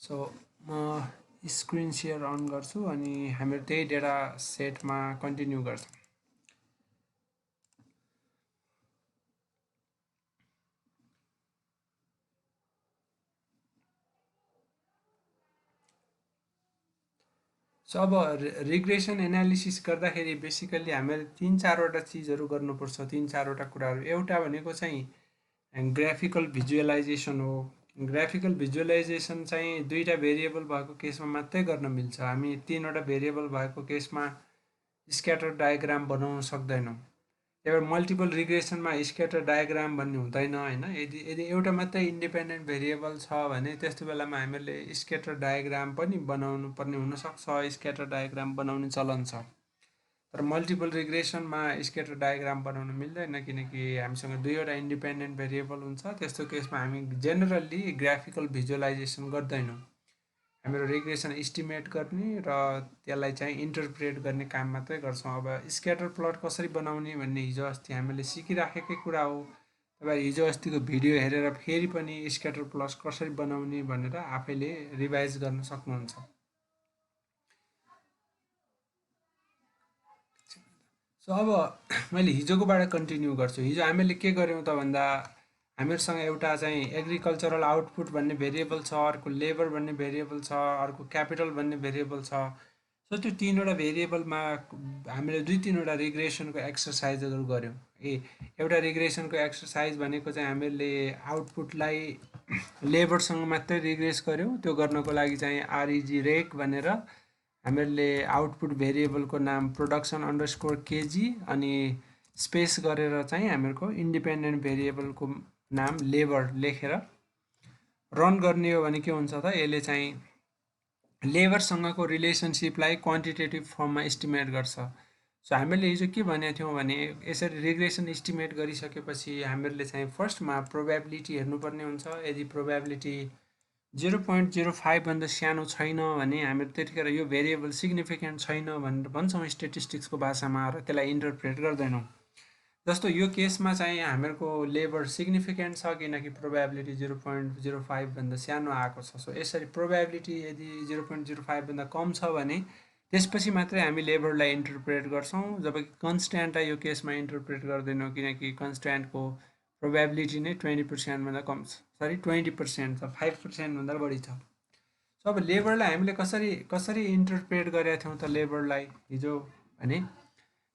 So म screen share on गर्छु अनि हामीहरू त्यही डेटा सेटमा कन्टिन्यू गर्छौँ। सो अब रिग्रेसन एनालिसिस गर्दाखेरि बेसिकल्ली हामीले तिन चारवटा चिजहरू गर्नुपर्छ, तिन चारवटा कुराहरू। एउटा भनेको चाहिँ ग्राफिकल भिजुअलाइजेसन हो। ग्राफिकल भिजुअलाइजेसन चाहिँ दुईवटा भेरिएबल भएको केसमा मात्रै गर्न मिल्छ। हामी तिनवटा भेरिएबल भएको केसमा स्क्याटर डायग्राम बनाउन सक्दैनौँ। त्यही भएर मल्टिपल रिग्रेसनमा स्क्याटर डायग्राम भन्ने हुँदैन होइन। यदि यदि एउटा मात्रै इन्डिपेन्डेन्ट भेरिएबल छ भने त्यस्तो बेलामा हामीहरूले स्क्याटर डायग्राम पनि बनाउनु पर्ने हुनसक्छ, स्क्याटर डायग्राम बनाउने चलन छ। तर मल्टिपल रिग्रेसनमा स्क्याटर डायग्राम बनाउन मिल्दैन, किनकि हामीसँग दुईवटा इन्डिपेन्डेन्ट भेरिएबल हुन्छ। त्यस्तो केसमा हामी जेनरल्ली ग्राफिकल भिजुअलाइजेसन गर्दैनौँ। हामीहरू रिग्रेसन इस्टिमेट गर्ने र त्यसलाई चाहिँ इन्टरप्रेट गर्ने काम मात्रै गर्छौँ। अब स्क्याटर प्लट कसरी बनाउने भन्ने हिजो अस्ति हामीले सिकिराखेकै कुरा हो। तपाईँ हिजो अस्तिको भिडियो हेरेर फेरि पनि स्क्याटर प्लट कसरी बनाउने भनेर आफैले रिभाइज गर्न सक्नुहुन्छ। सो अब मैले हिजोकोबाट कन्टिन्यू गर्छु। हिजो हामीले के गर्यौँ त भन्दा हामीहरूसँग एउटा चाहिँ एग्रिकल्चरल आउटपुट भन्ने भेरिएबल छ, अर्को लेबर भन्ने भेरिएबल छ, अर्को क्यापिटल भन्ने भेरिएबल छ। सो त्यो तिनवटा भेरिएबलमा हामीले दुई तिनवटा रिग्रेसनको एक्सर्साइजहरू गऱ्यौँ। एउटा रिग्रेसनको एक्सर्साइज भनेको चाहिँ हामीहरूले आउटपुटलाई लेबरसँग मात्रै रिग्रेस गऱ्यौँ। त्यो गर्नको लागि चाहिँ आरइजी रेक भनेर हामीहरूले आउटपुट भेरिएबलको नाम प्रोडक्सन अन्डरस्कोर केजी अनि स्पेस गरेर चाहिँ हामीहरूको इन्डिपेन्डेन्ट भेरिएबलको नाम लेबर लेखेर रन गर्ने हो भने के हुन्छ त, यसले चाहिँ लेबरसँगको रिलेसनसिपलाई क्वान्टिटेटिभ फर्ममा इस्टिमेट गर्छ। सो हामीले हिजो के भनेको थियौँ भने यसरी रिग्रेसन इस्टिमेट गरिसकेपछि हामीहरूले चाहिँ फर्स्टमा प्रोबेबिलिटी हेर्नुपर्ने हुन्छ। यदि प्रोबेबिलिटी 0.05 भन्दा सानो छैन भने हामीहरू त्यतिखेर यो भेरिएबल सिग्निफिकेन्ट छैन भनेर भन्छौँ स्ट्याटिस्टिक्सको भाषामा, र त्यसलाई इन्टरप्रेट गर्दैनौँ। जस्तो यो केसमा चाहिँ हामीहरूको लेबर सिग्निफिकेन्ट छ किनकि प्रोबेबिलिटी 0.05 भन्दा सानो आएको छ। सो यसरी प्रोबेबिलिटी यदि 0.05 भन्दा कम छ भने त्यसपछि मात्रै हामी लेबरलाई इन्टरप्रेट गर्छौँ, जबकि कन्स्ट्यान्टलाई यो केसमा इन्टरप्रेट गर्दैनौँ किनकि कन्स्ट्यान्टको प्रोबेबिलिटी नै 20% भन्दा कम छ, सरी 20% छ, 5% भन्दा बढी छ। सो अब लेबरलाई हामीले कसरी कसरी इन्टरप्रेट गरेका थियौँ त लेबरलाई हिजो भने,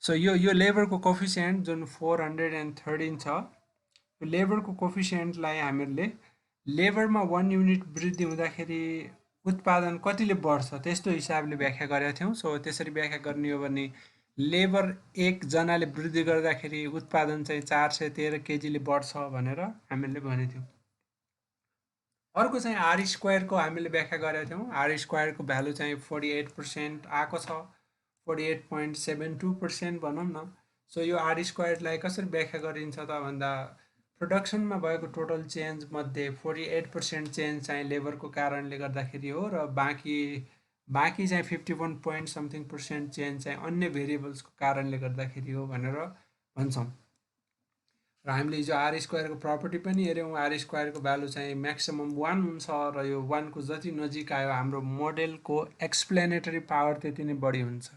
सो यो लेबरको कोफिसियन्ट जुन 413 छ, यो लेबरको कोफिसियन्टलाई हामीहरूले लेबरमा 1 युनिट वृद्धि हुँदाखेरि उत्पादन कतिले बढ्छ त्यस्तो हिसाबले व्याख्या गरेका थियौँ। सो त्यसरी व्याख्या गर्ने हो भने लेबर एकजनाले वृद्धि गर्दाखेरि उत्पादन चाहिँ 413 केजीले बढ्छ भनेर हामीले भनेको थियौँ। अर्को चाहिँ आर स्क्वायरको हामीले व्याख्या गरेका थियौँ। आर स्क्वायरको भ्यालु चाहिँ 48% आएको छ, 48.72% भनौँ न। सो यो आर स्क्वायरलाई कसरी व्याख्या गरिन्छ त भन्दा प्रोडक्सनमा भएको टोटल चेन्ज मध्ये 48% चेन्ज चाहिँ लेबरको कारणले गर्दाखेरि हो, र बाँकी चाहिँ 51% चेन्ज चाहिँ अन्य भेरिएबल्सको कारणले गर्दाखेरि हो भनेर भन्छौँ। र हामीले हिजो आर स्क्वायरको प्रपर्टी पनि हेऱ्यौँ। आर स्क्वायरको भ्यालु चाहिँ म्याक्सिमम 1 हुन्छ, र यो 1 को जति नजिक आयो हाम्रो मोडेलको एक्सप्लेनेटरी पावर त्यति नै बढी हुन्छ।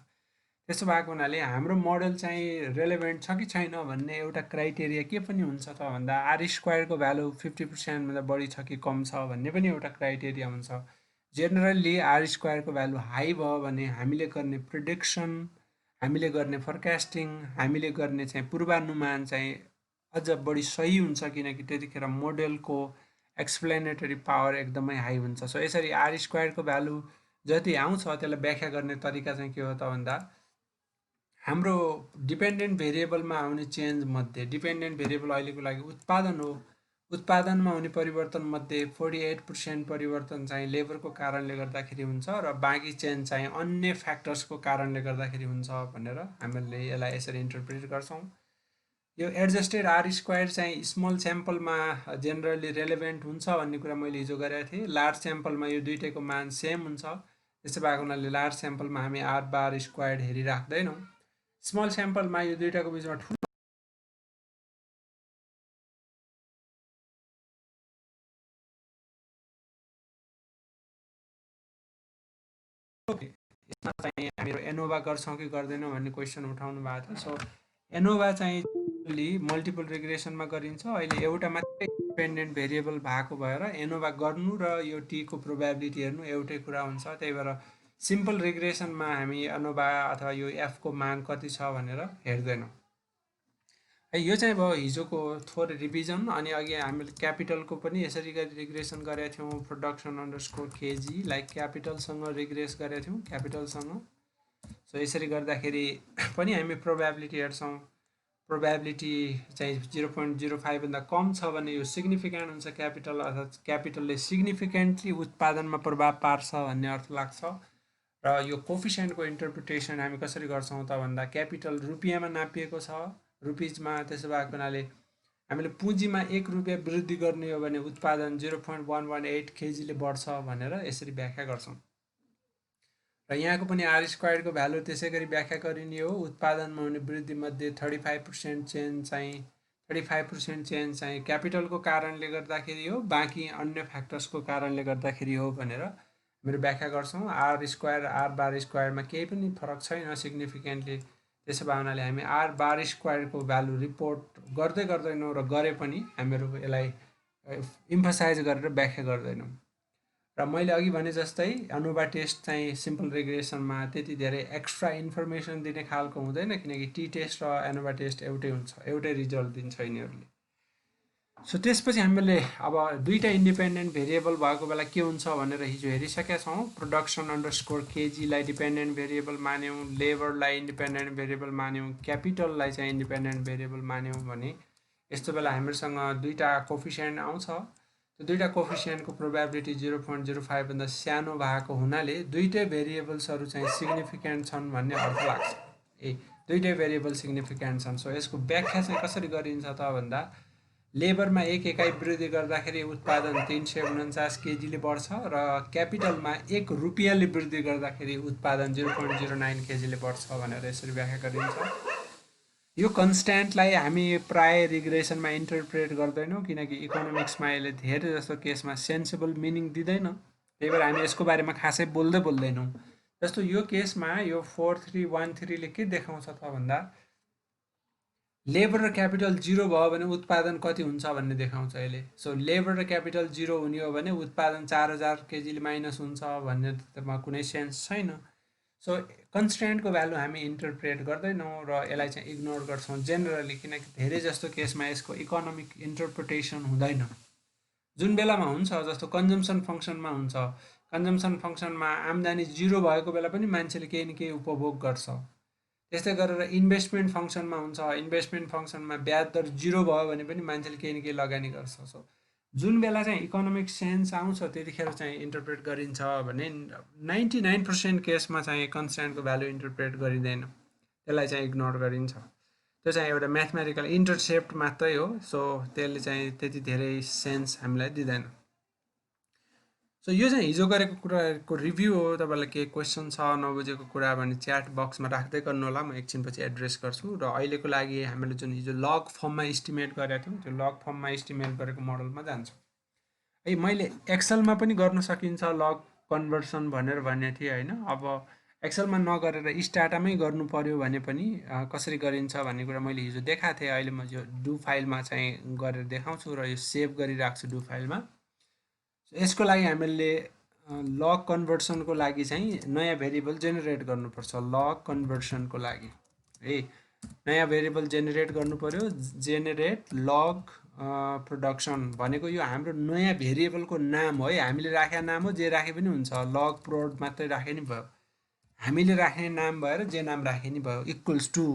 त्यसो भएको हुनाले हाम्रो मोडल चाहिँ रेलेभेन्ट छ कि छैन भन्ने एउटा क्राइटेरिया के पनि हुन्छ त भन्दा आर स्क्वायरको भ्यालु 50% भन्दा बढी छ कि कम छ भन्ने पनि एउटा क्राइटेरिया हुन्छ। जेनरल्ली आर स्क्वायरको भ्यालु हाई भयो भने हामीले गर्ने प्रिडिक्सन, हामीले गर्ने फोरकास्टिङ, हामीले गर्ने चाहिँ पूर्वानुमान चाहिँ अझ बढी सही हुन्छ किनकि त्यतिखेर मोडेलको एक्सप्लेनेटरी पावर एकदमै हाई हुन्छ। सो यसरी आर स्क्वायरको भ्यालु जति आउँछ त्यसलाई व्याख्या गर्ने तरिका चाहिँ के हो त भन्दा हाम्रो डिपेन्डेन्ट भेरिएबलमा आउने चेन्ज मध्ये डिपेन्डेन्ट भेरिएबल अहिलेको लागि उत्पादन हो। उत्पादनमा हुने परिवर्तन मध्ये 48% परिवर्तन चाहिँ लेबरको कारणले गर्दाखेरि हुन्छ, र बाँकी चेन्ज चाहिँ अन्य फ्याक्टर्सको कारणले गर्दाखेरि हुन्छ भनेर हामीले यसलाई यसरी इन्टरप्रेट गर्छौँ। यो एडजस्टेड आर स्क्वायर चाहिँ स्मल स्याम्पलमा जेनरली रेलेभेन्ट हुन्छ भन्ने कुरा मैले हिजो गरेको थिएँ। लार्ज स्याम्पलमा यो दुइटैको मान सेम हुन्छ। त्यसो भएको हुनाले लार्ज स्याम्पलमा हामी आर बार स्क्वायर्ड हेरिराख्दैनौँ। स्मल स्याम्पलमा यो दुइटाको बिचमा ठुलो यसमा चाहिँ हामीहरू एनोभा गर्छौँ कि गर्दैनौँ भन्ने क्वेसन उठाउनु भएको थियो। सो एनोभा चाहिँ मल्टिपल रिग्रेसनमा गरिन्छ। अहिले एउटा मात्रै इन्डिपेन्डेन्ट भेरिएबल भएको भएर एनोभा गर्नु र यो टीको प्रोबेबिलिटी हेर्नु एउटै कुरा हुन्छ। त्यही भएर सिम्पल रिग्रेसनमा हामी एनोभा अथवा यो एफको मान कति छ भनेर हेर्दैनौँ है। यो चाहिँ भयो हिजोको थोरै रिभिजन। अनि अघि हामीले क्यापिटलको पनि यसरी गरी रिग्रेसन गरेका थियौँ। प्रोडक्सन अन्डरस्कोर केजी लाइक क्यापिटलसँग रिग्रेस गरेका थियौँ, क्यापिटलसँग। सो यसरी गर्दाखेरि पनि हामी प्रोबेबिलिटी हेर्छौँ। प्रोबेबिलिटी चाहिँ 0.05 भन्दा कम छ भने यो सिग्निफिकेन्ट हुन्छ क्यापिटल, अर्थात् क्यापिटलले सिग्निफिकेन्टली उत्पादनमा प्रभाव पार्छ भन्ने अर्थ लाग्छ। र यो कोफिसियन्टको इन्टरप्रिटेसन हामी कसरी गर्छौँ त भन्दा क्यापिटल रुपियाँमा नापिएको छ, रुपिजमा। त्यसो भएको हुनाले हामीले पुँजीमा 1 रुपियाँ वृद्धि गर्ने हो भने उत्पादन 0.118 केजीले बढ्छ भनेर यसरी व्याख्या गर्छौँ। र यहाँको पनि आर स्क्वायर्डको भ्यालु त्यसै गरी व्याख्या गरिने हो। उत्पादनमा हुने वृद्धिमध्ये 35% चेन्ज चाहिँ क्यापिटलको कारणले गर्दाखेरि हो, बाँकी अन्य फ्याक्टर्सको कारणले गर्दाखेरि हो भनेर मेरो व्याख्या गर्छौँ। आर स्क्वायर आर बार स्क्वायरमा केही पनि फरक छैन सिग्निफिकेन्टली। त्यसो भए हुनाले हामी आर बार स्क्वायरको भ्यालु रिपोर्ट गर्दैनौँ र गरे पनि हामीहरू यसलाई इम्फसाइज गरेर व्याख्या गर्दैनौँ। र मैले अघि भने जस्तै एनोभा टेस्ट चाहिँ सिम्पल रिग्रेसनमा त्यति धेरै एक्स्ट्रा इन्फर्मेसन दिने खालको हुँदैन, किनकि टी टेस्ट र एनोभा टेस्ट एउटै हुन्छ, एउटै रिजल्ट दिन्छ यिनीहरूले। सो त्यसपछि हामीले अब दुईवटा इन्डिपेन्डेन्ट भेरिएबल भएको बेला के हुन्छ भनेर हिजो हेरिसकेका छौँ। प्रोडक्सन अन्डरस्कोर केजीलाई डिपेन्डेन्ट भेरिएबल मान्यौँ, लेबरलाई इन्डिपेन्डेन्ट भेरिएबल मान्यौँ, क्यापिटललाई चाहिँ इन्डिपेन्डेन्ट भेरिएबल मान्यौँ भने यस्तो बेला हामीसँग दुईवटा कोफिसियन्ट आउँछ। त्यो दुईवटा कोफिसियन्टको प्रोबेबिलिटी 0.05 भन्दा सानो भएको हुनाले दुईटै भेरिएबल्सहरू चाहिँ सिग्निफिकेन्ट छन् भन्ने अर्थ लाग्छ। दुईटै भेरिएबल सिग्निफिकेन्ट छन्। सो यसको व्याख्या चाहिँ कसरी गरिन्छ त भन्दा लेबरमा 1 इकाइ वृद्धि गर्दाखेरि उत्पादन 349 केजीले बढ्छ र क्यापिटलमा 1 रुपियाँले वृद्धि गर्दाखेरि उत्पादन 0.09 केजीले बढ्छ भनेर यसरी व्याख्या गरिन्छ। यो कन्स्ट्यान्टलाई हामी प्राय रिग्रेसनमा इन्टरप्रेट गर्दैनौँ, किनकि इकोनोमिक्समा यसले धेरै जस्तो केसमा सेन्सिबल मिनिङ दिँदैन। त्यही भएर हामी यसको बारेमा खासै बोल्दैनौँ। जस्तो यो केसमा यो 4313ले के देखाउँछ त भन्दा लेबर र क्यापिटल 0 भयो भने उत्पादन कति हुन्छ भन्ने देखाउँछ यसले। सो लेबर र क्यापिटल 0 हुने हो भने उत्पादन 4000 केजीले माइनस हुन्छ भन्नेमा कुनै सेन्स छैन। सो कन्स्ट्यान्टको भ्यालु हामी इन्टरप्रेट गर्दैनौँ र यसलाई चाहिँ इग्नोर गर्छौँ जेनरली, किनकि धेरै जस्तो केसमा यसको इकोनोमिक इन्टरप्रिटेसन हुँदैन। जुन बेलामा हुन्छ, जस्तो कन्जम्सन फङ्सनमा हुन्छ, कन्जम्सन फङ्सनमा आम्दानी 0 भएको बेला पनि मान्छेले केही न केही उपभोग गर्छ। त्यस्तै गरेर इन्भेस्टमेन्ट फङ्सनमा हुन्छ, इन्भेस्टमेन्ट फङ्सनमा ब्याज दर 0 भयो भने पनि मान्छेले केही न केही लगानी गर्छ। सो जुन बेला चाहिँ इकोनोमिक सेन्स आउँछ त्यतिखेर चाहिँ इन्टरप्रेट गरिन्छ भने 99% केसमा चाहिँ कन्स्ट्यान्टको भ्यालु इन्टरप्रेट गरिँदैन, त्यसलाई चाहिँ इग्नोर गरिन्छ। त्यो चाहिँ एउटा म्याथमेटिकल इन्टरसेप्ट मात्रै हो। सो त्यसले चाहिँ त्यति धेरै सेन्स हामीलाई दिँदैन। सो यो चाहिँ हिजो गरेको कुराको रिभ्यू हो। तपाईँलाई केही क्वेसन छ, नबुझेको कुरा भने च्याट बक्समा राख्दै गर्नु होला, म एकछिनपछि एड्रेस गर्छु। र अहिलेको लागि हामीले जुन हिजो लग फर्ममा इस्टिमेट गरेका थियौँ त्यो लग फर्ममा इस्टिमेट गरेको मोडलमा जान्छौँ है। मैले एक्सेलमा पनि गर्न सकिन्छ लग कन्भर्सन भनेर भनेको थिएँ होइन। अब एक्सेलमा नगरेर स्टाटामै गर्नु पर्यो भने पनि कसरी गरिन्छ भन्ने कुरा मैले हिजो देखाएको थिएँ। अहिले म यो डु फाइलमा चाहिँ गरेर देखाउँछु र यो सेभ गरिराख्छु डु फाइलमा। यसको लागि हामीले लग कन्भर्सनको लागि चाहिँ नयाँ भेरिएबल जेनेरेट गर्नुपर्छ। लग कन्भर्सनको लागि है नयाँ भेरिएबल जेनेरेट गर्नु पर्यो। जेनेरेट लग प्रोडक्सन भनेको यो हाम्रो नयाँ भेरिएबलको नाम हो है। हामीले राखेको नाम हो, जे राखे पनि हुन्छ। लग प्रोड मात्रै राखे नि भयो, हामीले राख्ने नाम भएर जे नाम राखे नि भयो। Equals to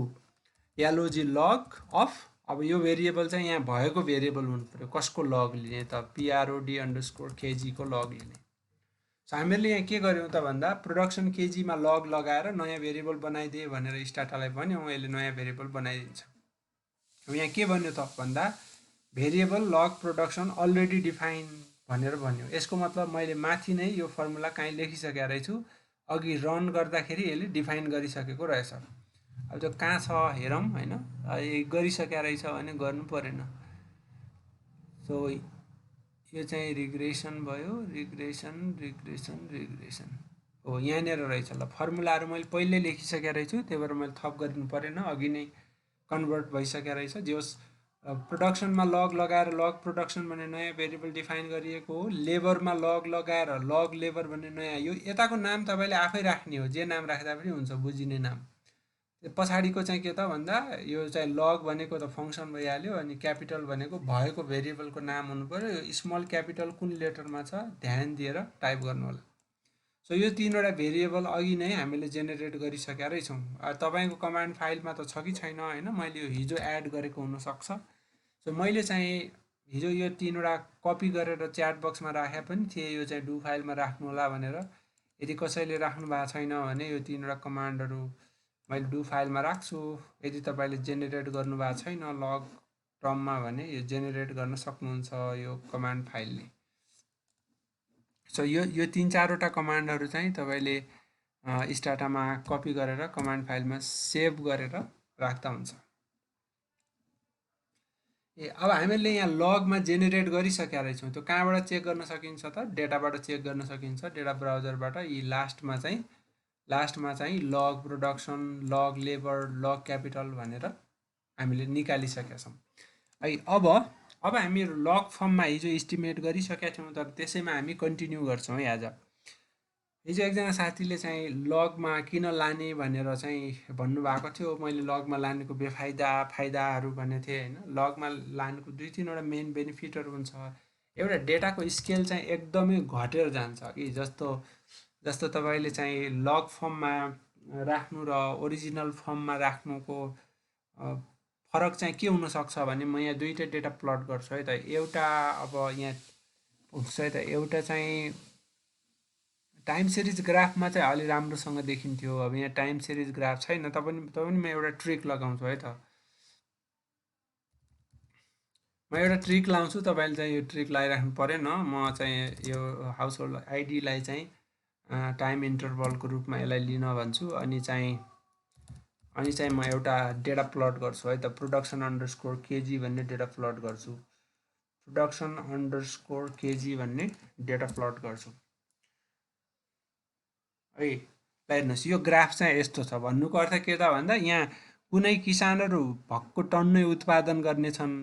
LOG log of, अब यो भेरिएबल चाहिँ यहाँ भएको भेरिएबल हुनु पऱ्यो। कसको लग लिने त? पिआरओडी अन्डरस्कोर केजीको लग लिने। सो हामीहरूले यहाँ के गर्यौँ त भन्दा प्रोडक्सन केजीमा लग लगाएर नयाँ भेरिएबल बनाइदिए भनेर स्टाटालाई भन्यौँ, यसले नयाँ भेरिएबल बनाइदिन्छ। अब यहाँ के भन्यो त भन्दा भेरिएबल लग प्रोडक्सन अलरेडी डिफाइन भनेर भन्यो। यसको मतलब मैले माथि नै यो फर्मुला काहीँ लेखिसकेको रहेछु, अघि रन गर्दाखेरि यसले डिफाइन गरिसकेको रहेछ। अब त्यो कहाँ छ हेरौँ होइन। गरिसकेको रहेछ भने गर्नु परेन। सो यो चाहिँ रिग्रेसन भयो, रिग्रेसन। हो यहाँनिर रहेछ ल फर्मुलाहरू मैले पहिल्यै लेखिसकेको रहेछु त्यही भएर मैले थप गरिदिनु परेन अघि नै कन्भर्ट भइसकेको रहेछ जे होस् प्रोडक्सनमा लग लगाएर लग प्रोडक्सन भन्ने नयाँ भेरिएबल डिफाइन गरिएको हो लेबरमा लग लगाएर लग लेबर भन्ने नयाँ यो यताको नाम तपाईँले आफै राख्ने हो जे नाम राख्दा पनि हुन्छ बुझिने नाम पछाडिको चाहिँ के त भन्दा यो चाहिँ लग भनेको त फङ्सन भइहाल्यो अनि क्यापिटल भनेको भएको भेरिएबलको नाम हुनु पऱ्यो यो स्मल क्यापिटल कुन लेटरमा छ ध्यान दिएर टाइप गर्नु होला सो यो तिनवटा भेरिएबल अघि नै हामीले जेनेरेट गरिसकेका रहेछौँ तपाईँको कमान्ड फाइलमा त छ कि छैन होइन मैले यो हिजो एड गरेको हुनसक्छ सो मैले चाहिँ हिजो यो तिनवटा कपी गरेर च्याट बक्समा राखे पनि थिएँ यो चाहिँ डु फाइलमा राख्नु होला भनेर यदि कसैले राख्नु भएको छैन भने यो तिनवटा कमान्डहरू मैले डु फाइलमा राख्छु यदि तपाईँले जेनेरेट गर्नुभएको छैन लग टर्ममा भने यो जेनेरेट गर्न सक्नुहुन्छ यो कमान्ड फाइलले सो यो तिन चारवटा कमान्डहरू चाहिँ तपाईँले स्टाटामा कपी गरेर कमान्ड फाइलमा सेभ गरेर राख्दा हुन्छ अब हामीले यहाँ लगमा जेनेरेट गरिसकेका रहेछौँ त्यो कहाँबाट चेक गर्न सकिन्छ त डेटाबाट चेक गर्न सकिन्छ डेटा ब्राउजरबाट यी लास्टमा चाहिँ लग प्रोडक्सन लग लेबर लग क्यापिटल भनेर हामीले निकालिसकेका छौँ है अब हामी लग फर्ममा हिजो इस्टिमेट गरिसकेका थियौँ तर त्यसैमा हामी कन्टिन्यू गर्छौँ है आज हिजो एकजना साथीले चाहिँ लगमा किन लाने भनेर चाहिँ भन्नुभएको थियो मैले लगमा लानेको फाइदाहरू भनेको थिएँ होइन लगमा लानेको दुई तिनवटा मेन बेनिफिटहरू हुन्छ एउटा डेटाको स्केल चाहिँ एकदमै घटेर जान्छ कि जस्तो तपाईँले चाहिँ लग फर्ममा राख्नु र ओरिजिनल फर्ममा राख्नुको फरक चाहिँ के हुनसक्छ भने म यहाँ दुईवटा डेटा प्लट गर्छु है त एउटा अब यहाँ हुन्छ है त एउटा चाहिँ टाइम सिरिज ग्राफमा चाहिँ अलि राम्रोसँग देखिन्थ्यो अब यहाँ टाइम सिरिज ग्राफ छैन त पनि म एउटा ट्रिक लगाउँछु है त म एउटा ट्रिक लाउँछु तपाईँले चाहिँ यो ट्रिक लगाइराख्नु परेन म चाहिँ यो हाउस होल्ड आइडीलाई चाहिँ टाइम इन्टरभलको रूपमा यसलाई लिन भन्छु अनि चाहिँ म एउटा डेटा प्लट गर्छु है त प्रोडक्सन अन्डरस्कोर केजी भन्ने डेटा प्लट गर्छु प्रोडक्सन अन्डरस्कोर केजी भन्ने डेटा प्लट गर्छु है ल हेर्नुहोस् यो ग्राफ चाहिँ यस्तो छ भन्नुको अर्थ के त भन्दा यहाँ कुनै किसानहरू भक्कु टन्नै उत्पादन गर्नेछन्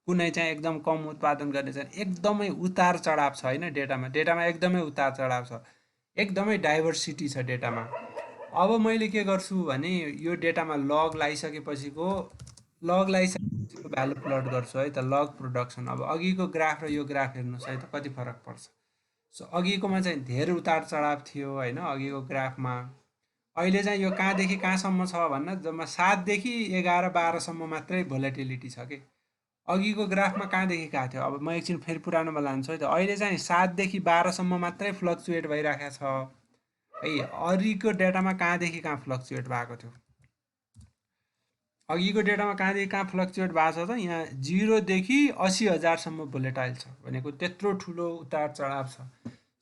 कुनै चाहिँ एकदम कम उत्पादन गर्नेछन् एकदमै उतार चढाव छ होइन डेटामा एकदमै उतार चढाव छ एकदमै डाइभर्सिटी छ डेटामा अब मैले के गर्छु भने यो डेटामा लग लगाइसकेपछिको भ्यालु प्लट गर्छु है त लग प्रोडक्सन अब अघिको ग्राफ र यो ग्राफ हेर्नुहोस् है त कति फरक पर्छ सो अघिकोमा चाहिँ धेरै उतार चढाव थियो होइन अघिको ग्राफमा अहिले चाहिँ यो कहाँदेखि कहाँसम्म छ भन्दा जम्मा 7देखि 11-12सम्म मात्रै भोलेटिलिटी छ कि अघिको ग्राफमा कहाँदेखि कहाँ थियो अब म एकछिन फेरि पुरानोमा लान्छु है त अहिले चाहिँ 7देखि 12सम्म मात्रै फ्लक्चुएट भइरहेको छ है अघिको डेटामा कहाँदेखि कहाँ फ्लक्चुएट भएको थियो अघिको डेटामा कहाँदेखि कहाँ फ्लक्चुएट भएको छ त यहाँ 0देखि 80,000सम्म भोलेटाइल छ भनेको त्यत्रो ठुलो उतार चढाव छ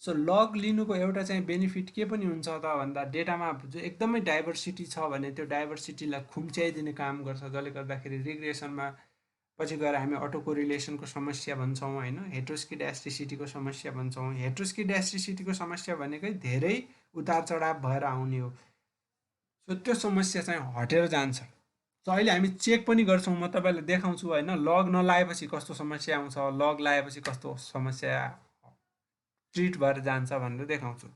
सो लग लिनुको एउटा चाहिँ बेनिफिट के पनि हुन्छ त भन्दा डेटामा जो एकदमै डाइभर्सिटी छ भने त्यो डाइभर्सिटीलाई खुम्च्याइदिने काम गर्छ जसले गर्दाखेरि रिग्रेसनमा पछि गएर हामी अटो कोरिलेसनको समस्या भन्छौँ होइन हेट्रोस्किडास्टिसिटीको समस्या भन्छौँ हेट्रोस्किडास्टिसिटीको समस्या भनेकै धेरै उतार चढाव भएर आउने हो सो त्यो समस्या चाहिँ हटेर जान्छ सो अहिले हामी चेक पनि गर्छौँ म तपाईँलाई देखाउँछु होइन लग नलाएपछि कस्तो समस्या आउँछ लग लगाएपछि कस्तो समस्या ट्रिट भएर जान्छ भनेर देखाउँछु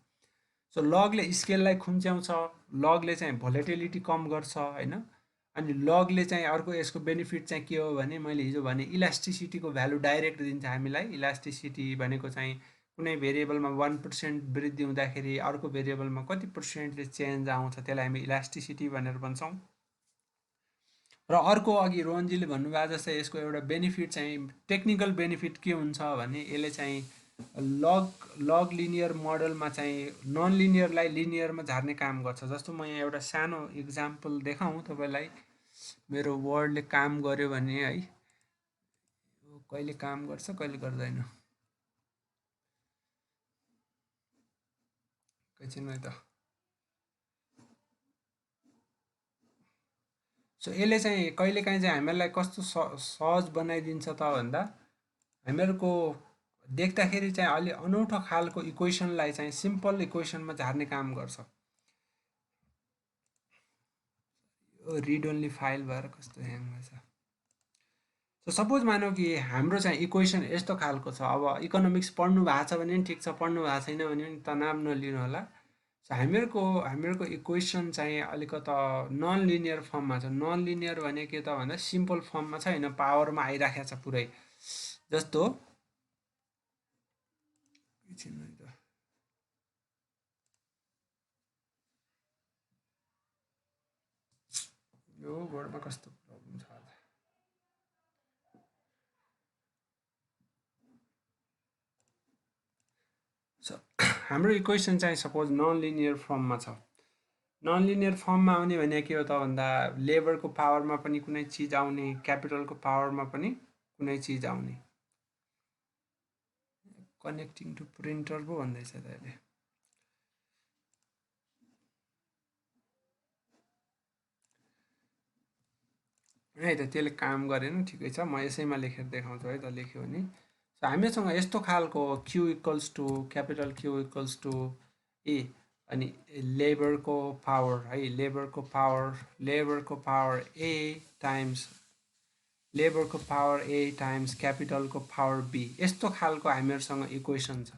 सो लगले स्केललाई खुम्च्याउँछ लगले चाहिँ भोलेटिलिटी कम गर्छ होइन अनि लगले चाहिँ अर्को यसको बेनिफिट चाहिँ के हो भने मैले हिजो भने इलास्टिसिटीको भ्यालु डाइरेक्ट दिन्छ हामीलाई इलास्टिसिटी भनेको चाहिँ कुनै भेरिएबलमा 1% वृद्धि हुँदाखेरि अर्को भेरिएबलमा कति पर्सेन्टले चेन्ज आउँछ त्यसलाई हामी इलास्टिसिटी भनेर भन्छौँ र अर्को अघि रोहनजीले भन्नुभएको जस्तै यसको एउटा बेनिफिट चाहिँ टेक्निकल बेनिफिट के हुन्छ भने यसले चाहिँ लग लिनियर मोडलमा चाहिँ नन लिनियरलाई लिनियरमा झार्ने काम गर्छ जस्तो म यहाँ एउटा सानो इक्जाम्पल देखाउँ तपाईँलाई मेरो वर्डले काम गर्यो भने है कहिले काम गर्छ कहिले गर्दैन एकैछिन है त सो यसले चाहिँ कहिलेकाहीँ चाहिँ हामीहरूलाई कस्तो सहज बनाइदिन्छ त भन्दा हामीहरूको देख्दाखेरि चाहिँ अलि अनौठो खालको इक्वेसनलाई चाहिँ सिम्पल इक्वेसनमा झार्ने काम गर्छ। रिड ओन्ली फाइल भएर कस्तो ह्याङ भएछ। सो सपोज मानौँ कि हाम्रो चाहिँ इक्वेसन यस्तो खालको छ। अब इकोनोमिक्स पढ्नु भएको छ भने पनि ठिक छ, पढ्नु भएको छैन भने पनि तनाव नलिनु होला। सो हामीहरूको इक्वेसन चाहिँ अलिकता नन लिनियर फर्ममा छ। नन लिनियर भने के त भन्दा सिम्पल फर्ममा छ, होइन पावरमा आइराखेको छ पुरै। जस्तो यो बोर्डमा कस्तो प्रब्लम छ आज। सो हाम्रो इक्वेसन चाहिँ सपोज नन लिनियर फर्ममा छ। नन लिनियर फर्ममा आउने भने के हो त भन्दा लेबरको पावरमा पनि कुनै चिज आउने, क्यापिटलको पावरमा पनि कुनै चिज आउने। कनेक्टिङ टु प्रिन्टर पो भन्दैछ त अहिले। है त त्यसले काम गरेन, ठिकै छ, म यसैमा लेखेर देखाउँछु है त, लेख्यो भने। सो हामीसँग यस्तो खालको Q equals to capital Q equals to A, अनि लेबरको पावर है, लेबरको पावर ए टाइम्स क्यापिटलको पावर बी, यस्तो खालको हामीहरूसँग इक्वेसन छ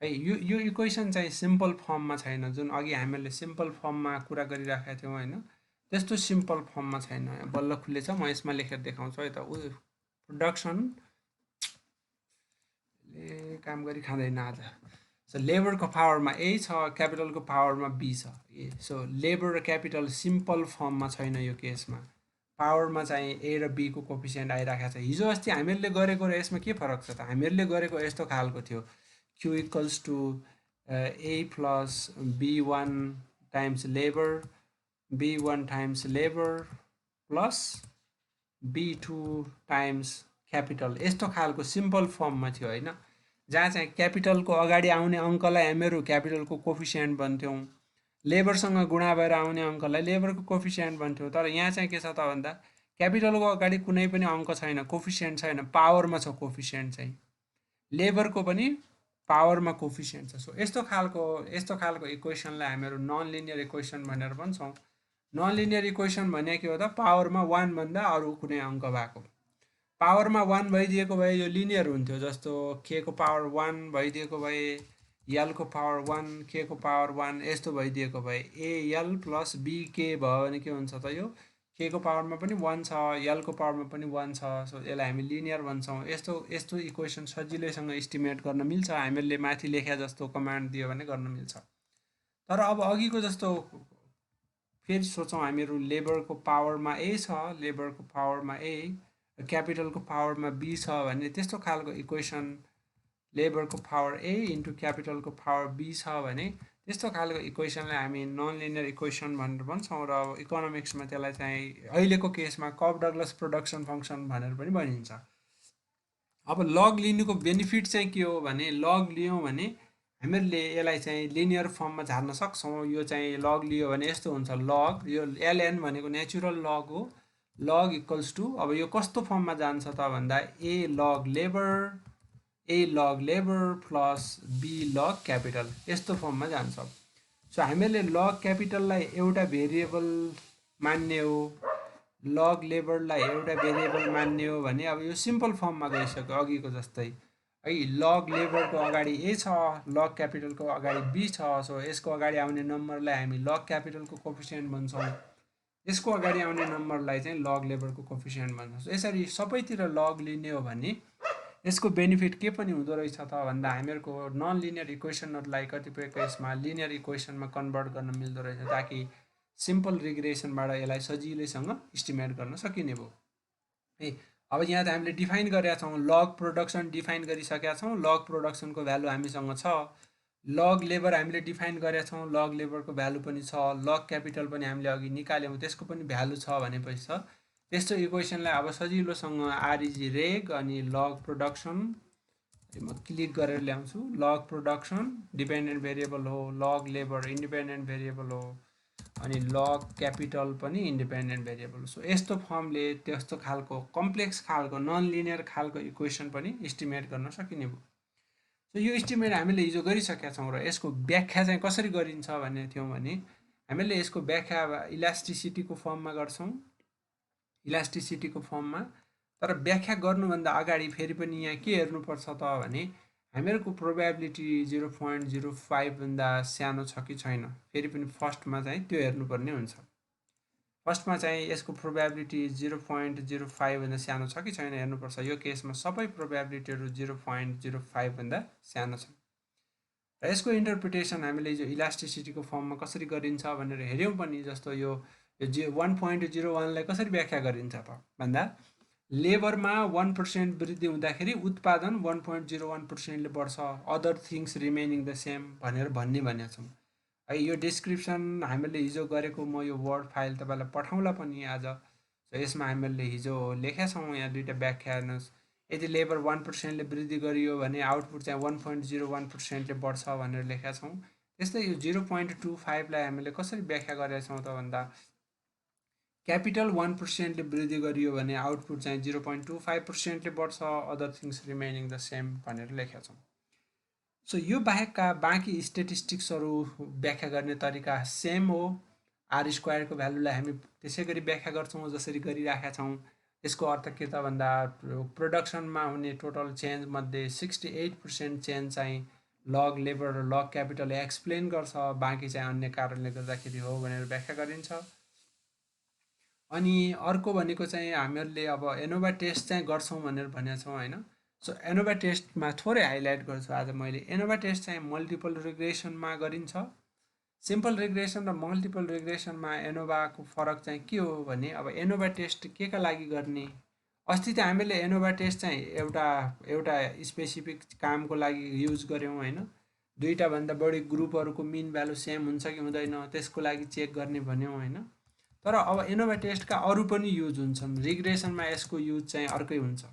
है। यो इक्वेसन चाहिँ सिम्पल फर्ममा छैन, जुन अघि हामीहरूले सिम्पल फर्ममा कुरा गरिराखेका थियौँ होइन, त्यस्तो सिम्पल फर्ममा छैन। बल्ल खुलेछ, म यसमा लेखेर देखाउँछु है त। प्रोडक्सन काम गरी खाँदैन आज। सो लेबरको पावरमा ए छ, क्यापिटलको पावरमा बी छ ए। सो लेबर र क्यापिटल सिम्पल फर्ममा छैन यो केसमा, पावरमा चाहिँ ए र बीको कोफिसियन्ट आइराखेको छ। हिजो अस्ति हामीहरूले गरेको र यसमा के फरक छ त? हामीहरूले गरेको यस्तो खालको थियो, Q equals to a plus b one times labour plus b two times capital, यस्तो खालको सिम्पल फर्ममा थियो होइन, जहाँ चाहिँ क्यापिटलको अगाडि आउने अङ्कलाई हामीहरू क्यापिटलको कोफिसियन्ट भन्थ्यौँ, लेबरसँग गुणा भएर आउने अङ्कलाई लेबरको कोफिसियन्ट भन्थ्यौँ। तर यहाँ चाहिँ के छ त भन्दा क्यापिटलको अगाडि कुनै पनि अङ्क छैन, कोफिसियन्ट छैन, पावरमा छ कोफिसियन्ट चाहिँ, लेबरको पनि पावरमा कोफिसियन्ट छ। सो यस्तो खालको इक्वेसनलाई हामीहरू नन लिनियर इक्वेसन भनेर भन्छौँ। नन लिनियर इक्वेसन भने के हो त? पावरमा 1 भन्दा अरू कुनै अङ्क भएको। पावरमा 1 भइदिएको भए यो लिनियर हुन्थ्यो, जस्तो के को पावर 1 भइदिएको भए, एलको पावर 1, के को पावर 1, यस्तो भइदिएको भए एएल प्लस बी के भयो भने के हुन्छ त? यो के को पावरमा पनि 1 छ, एलको पावरमा पनि 1 छ। सो यसलाई हामी लिनियर भन्छौँ। यस्तो इक्वेसन सजिलैसँग इस्टिमेट गर्न मिल्छ, हामीहरूले माथि लेखे जस्तो कमान्ड दियो भने गर्न मिल्छ। तर अब अघिको जस्तो फेरि सोचौँ, हामीहरू लेबरको पावरमा ए छ, लेबरको पावरमा ए, क्यापिटलको पावरमा बी छ भने त्यस्तो खालको इक्वेसन, लेबरको पावर ए इन्टु क्यापिटलको पावर बी छ भने त्यस्तो खालको इक्वेसनलाई हामी नन लिनियर इक्वेसन भनेर भन्छौँ। र अब इकोनोमिक्समा त्यसलाई चाहिँ अहिलेको केसमा कप डगलस प्रोडक्सन फङ्सन भनेर पनि भनिन्छ। अब लग लिनुको बेनिफिट चाहिँ के हो भने, लग लियौँ भने हामीहरूले यसलाई चाहिँ लिनियर फर्ममा झार्न सक्छौँ। यो चाहिँ लग लियो भने यस्तो हुन्छ, लग, यो एलएन भनेको नेचुरल लग हो, लग इक्वल्स टु, अब यो कस्तो फर्ममा जान्छ त भन्दा A log labour plus B log capital, यस्तो फर्ममा जान्छ। सो हामीहरूले लग क्यापिटललाई एउटा भेरिएबल मान्ने हो, लग लेबरलाई एउटा भेरिएबल मान्ने हो भने अब यो सिम्पल फर्ममा गइसक्यो अघिको जस्तै है। लग लेबरको अगाडि ए छ, लग क्यापिटलको अगाडि बी छ। सो यसको अगाडि आउने नम्बरलाई हामी लग क्यापिटलको कोफिसियन्ट भन्छौँ, यसको अगाडि आउने नम्बरलाई चाहिँ लग लेबरको कोफिसियन्ट भन्छौँ। यसरी सबैतिर लग लिने हो भने यसको बेनिफिट के पनि हुँदो रहेछ त भन्दा हामीहरूको नन लिनियर इक्वेसनहरूलाई कतिपय केसमा लिनियर इक्वेसनमा कन्भर्ट गर्न मिल्दो रहेछ, ताकि सिम्पल रिग्रेसनबाट यसलाई सजिलैसँग इस्टिमेट गर्न सकिने भयो है। अब यहाँ त हामीले डिफाइन गरेका छौँ, लग प्रोडक्सन डिफाइन गरिसकेका छौँ, लग प्रोडक्सनको भ्यालु हामीसँग छ। लग लेबर हामीले डिफाइन गरेका छौँ, लग लेबरको भ्यालु पनि छ। लग क्यापिटल पनि हामीले अघि निकाल्यौँ, त्यसको पनि भ्यालु छ भनेपछि छ। त्यस्तो इक्वेसनलाई अब सजिलोसँग आरइजी रेग अनि लग प्रोडक्सन, म क्लिक गरेर ल्याउँछु, लग प्रोडक्सन डिपेन्डेन्ट भेरिएबल हो, लग लेबर इन्डिपेन्डेन्ट भेरिएबल हो, अनि लग क्यापिटल पनि इन्डिपेन्डेन्ट भेरिएबल हो। सो यस्तो फर्मले त्यस्तो खालको कम्प्लेक्स खालको नन लिनियर खालको इक्वेसन पनि इस्टिमेट गर्न सकिने भयो। सो यो इस्टिमेट हामीले हिजो गरिसकेका छौँ र यसको व्याख्या चाहिँ कसरी गरिन्छ भन्ने थियौँ भने हामीले यसको व्याख्या अब इलास्टिसिटीको फर्ममा गर्छौँ, इलास्टिसिटीको फर्ममा। तर व्याख्या गर्नुभन्दा अगाडि फेरि पनि यहाँ के हेर्नुपर्छ त भने हामीहरूको प्रोबेबिलिटी 0.05 भन्दा सानो छ कि छैन, फेरि पनि फर्स्टमा चाहिँ त्यो हेर्नुपर्ने हुन्छ। फर्स्टमा चाहिँ यसको प्रोबेबिलिटी 0.05 भन्दा सानो छ कि छैन हेर्नुपर्छ। यो केसमा सबै प्रोबेबिलिटीहरू 0.05 भन्दा सानो छ र यसको इन्टरप्रिटेसन हामीले जो इलास्टिसिटीको फर्ममा कसरी गरिन्छ भनेर हेऱ्यौँ पनि। जस्तो यो 1.01लाई कसरी व्याख्या गरिन्छ त भन्दा लेबरमा 1% वृद्धि हुँदाखेरि उत्पादन 1.01%ले बढ्छ, other things remaining the same भनेर भनेका छौँ है। यो डिस्क्रिप्सन हामीले हिजो गरेको म यो वर्ड फाइल तपाईँलाई पठाउँला पनि आज। सो यसमा हामीले हिजो लेखेका छौँ यहाँ दुईवटा व्याख्या हेर्नुहोस्। यदि लेबर 1%ले वृद्धि गरियो भने आउटपुट चाहिँ 1.01%ले बढ्छ भनेर लेखेका छौँ। त्यस्तै यो 0.25लाई हामीले कसरी व्याख्या गरेका छौँ त भन्दा क्यापिटल 1%ले वृद्धि गरियो भने आउटपुट चाहिँ 0.25%ले बढ्छ, other things remaining the same भनेर लेखेका छौँ। सो यो बाहेकका बाँकी स्टेटिस्टिक्सहरू व्याख्या गर्ने तरिका सेम हो। आर स्क्वायरको भ्यालुलाई हामी त्यसै गरी व्याख्या गर्छौँ जसरी गरिराखेका छौँ। यसको अर्थ के त भन्दा प्रोडक्सनमा हुने टोटल चेन्ज मध्ये 68% चेन्ज चाहिँ लग लेबर र लग क्यापिटल एक्सप्लेन गर्छ, बाँकी चाहिँ अन्य कारणले गर्दाखेरि हो भनेर व्याख्या गरिन्छ। अनि अर्को भनेको चाहिँ हामीहरूले अब एनोभा टेस्ट चाहिँ गर्छौँ भनेर भनेका छौँ होइन। सो एनोभा टेस्टमा थोरै हाइलाइट गर्छु आज मैले। एनोभा टेस्ट चाहिँ मल्टिपल रिग्रेसनमा गरिन्छ। सिम्पल रिग्रेसन र मल्टिपल रिग्रेसनमा एनोभाको फरक चाहिँ के हो भने अब एनोभा टेस्ट केका लागि गर्ने, अस्ति त हामीले एनोभा टेस्ट चाहिँ एउटा स्पेसिफिक कामको लागि युज गऱ्यौँ होइन। दुईवटाभन्दा बढी ग्रुपहरूको मिन भ्यालु सेम हुन्छ कि हुँदैन त्यसको लागि चेक गर्ने भन्यौँ होइन। तर अब एनोभा टेस्टका अरू पनि युज हुन्छन्, रिग्रेसनमा यसको युज चाहिँ अर्कै हुन्छ।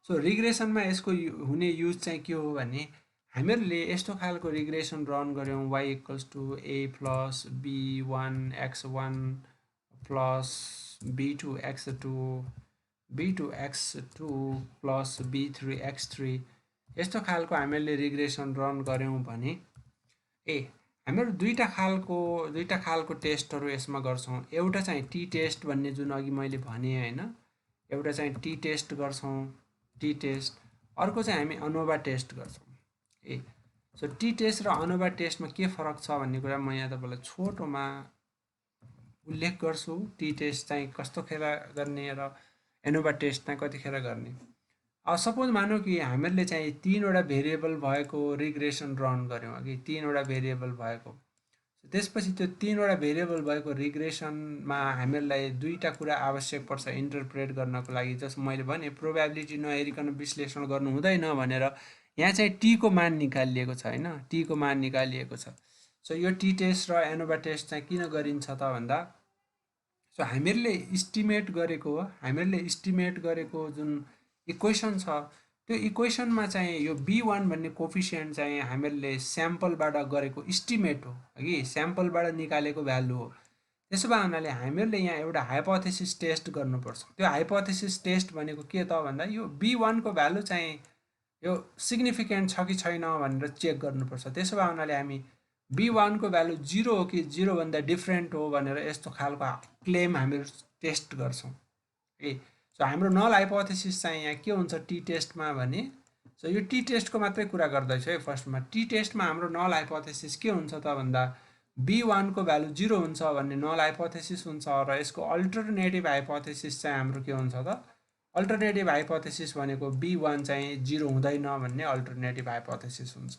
सो रिग्रेसनमा यसको हुने युज चाहिँ के हो भने हामीहरूले यस्तो खालको रिग्रेसन रन गऱ्यौँ y = a + b1 x1 + b2 x2 b2 x2 + b3 x3 यस्तो खालको हामीले रिग्रेसन रन गऱ्यौँ भने हामीहरू दुईवटा खालको टेस्टहरू यसमा गर्छौँ। एउटा चाहिँ टी टेस्ट भन्ने जुन अघि मैले भने होइन, एउटा चाहिँ टी टेस्ट गर्छौँ, टी टेस्ट। अर्को चाहिँ हामी अनोभा टेस्ट गर्छौँ सो टी टेस्ट र अनोभा टेस्टमा के फरक छ भन्ने कुरा म यहाँ तपाईँलाई छोटोमा उल्लेख गर्छु। टी टेस्ट चाहिँ कस्तोखेर गर्ने र एनोभा टेस्ट चाहिँ कतिखेर गर्ने। अब सपोज मानौँ कि हामीहरूले चाहिँ 3वटा भेरिएबल भएको रिग्रेसन रन गऱ्यौँ अघि, 3वटा भेरिएबल भएको। त्यसपछि त्यो 3वटा भेरिएबल भएको रिग्रेसनमा हामीहरूलाई दुईवटा कुरा आवश्यक पर्छ इन्टरप्रेट गर्नको लागि। जस्तो मैले भने प्रोबेबिलिटी नहेरिकन विश्लेषण गर्नु हुँदैन भनेर यहाँ चाहिँ टीको मान निकालिएको छ होइन, टीको मान निकालिएको छ। सो यो टी टेस्ट र एनोभा टेस्ट चाहिँ किन गरिन्छ त भन्दा सो हामीहरूले इस्टिमेट गरेको जुन इक्वेसन छ त्यो इक्वेसनमा चाहिँ यो b1 भन्ने कोफिसियन्ट चाहिँ हामीहरूले स्याम्पलबाट गरेको इस्टिमेट हो कि स्याम्पलबाट निकालेको भ्यालु हो। त्यसो भए हुनाले हामीहरूले यहाँ एउटा हाइपोथेसिस टेस्ट गर्नुपर्छ। त्यो हाइपोथेसिस टेस्ट भनेको के त भन्दा यो b1 को भ्यालु चाहिँ यो सिग्निफिकेन्ट छ कि छैन भनेर चेक गर्नुपर्छ। त्यसो भए हुनाले हामी b1 को भ्यालु 0 हो कि 0भन्दा डिफ्रेन्ट हो भनेर यस्तो खालको क्लेम हामीहरू टेस्ट गर्छौँ सो हाम्रो नल हाइपोथेसिस चाहिँ यहाँ के हुन्छ टी टेस्टमा भने सो यो टी टेस्टको मात्रै कुरा गर्दैछु है। फर्स्टमा टी टेस्टमा हाम्रो नल हाइपोथेसिस के हुन्छ त भन्दा b1 को भ्यालु 0 हुन्छ भन्ने नल हाइपोथेसिस हुन्छ र यसको अल्टरनेटिभ हाइपोथेसिस चाहिँ हाम्रो के हुन्छ त अल्टरनेटिभ हाइपोथेसिस भनेको b1 चाहिँ 0 हुँदैन भन्ने अल्टरनेटिभ हाइपोथेसिस हुन्छ।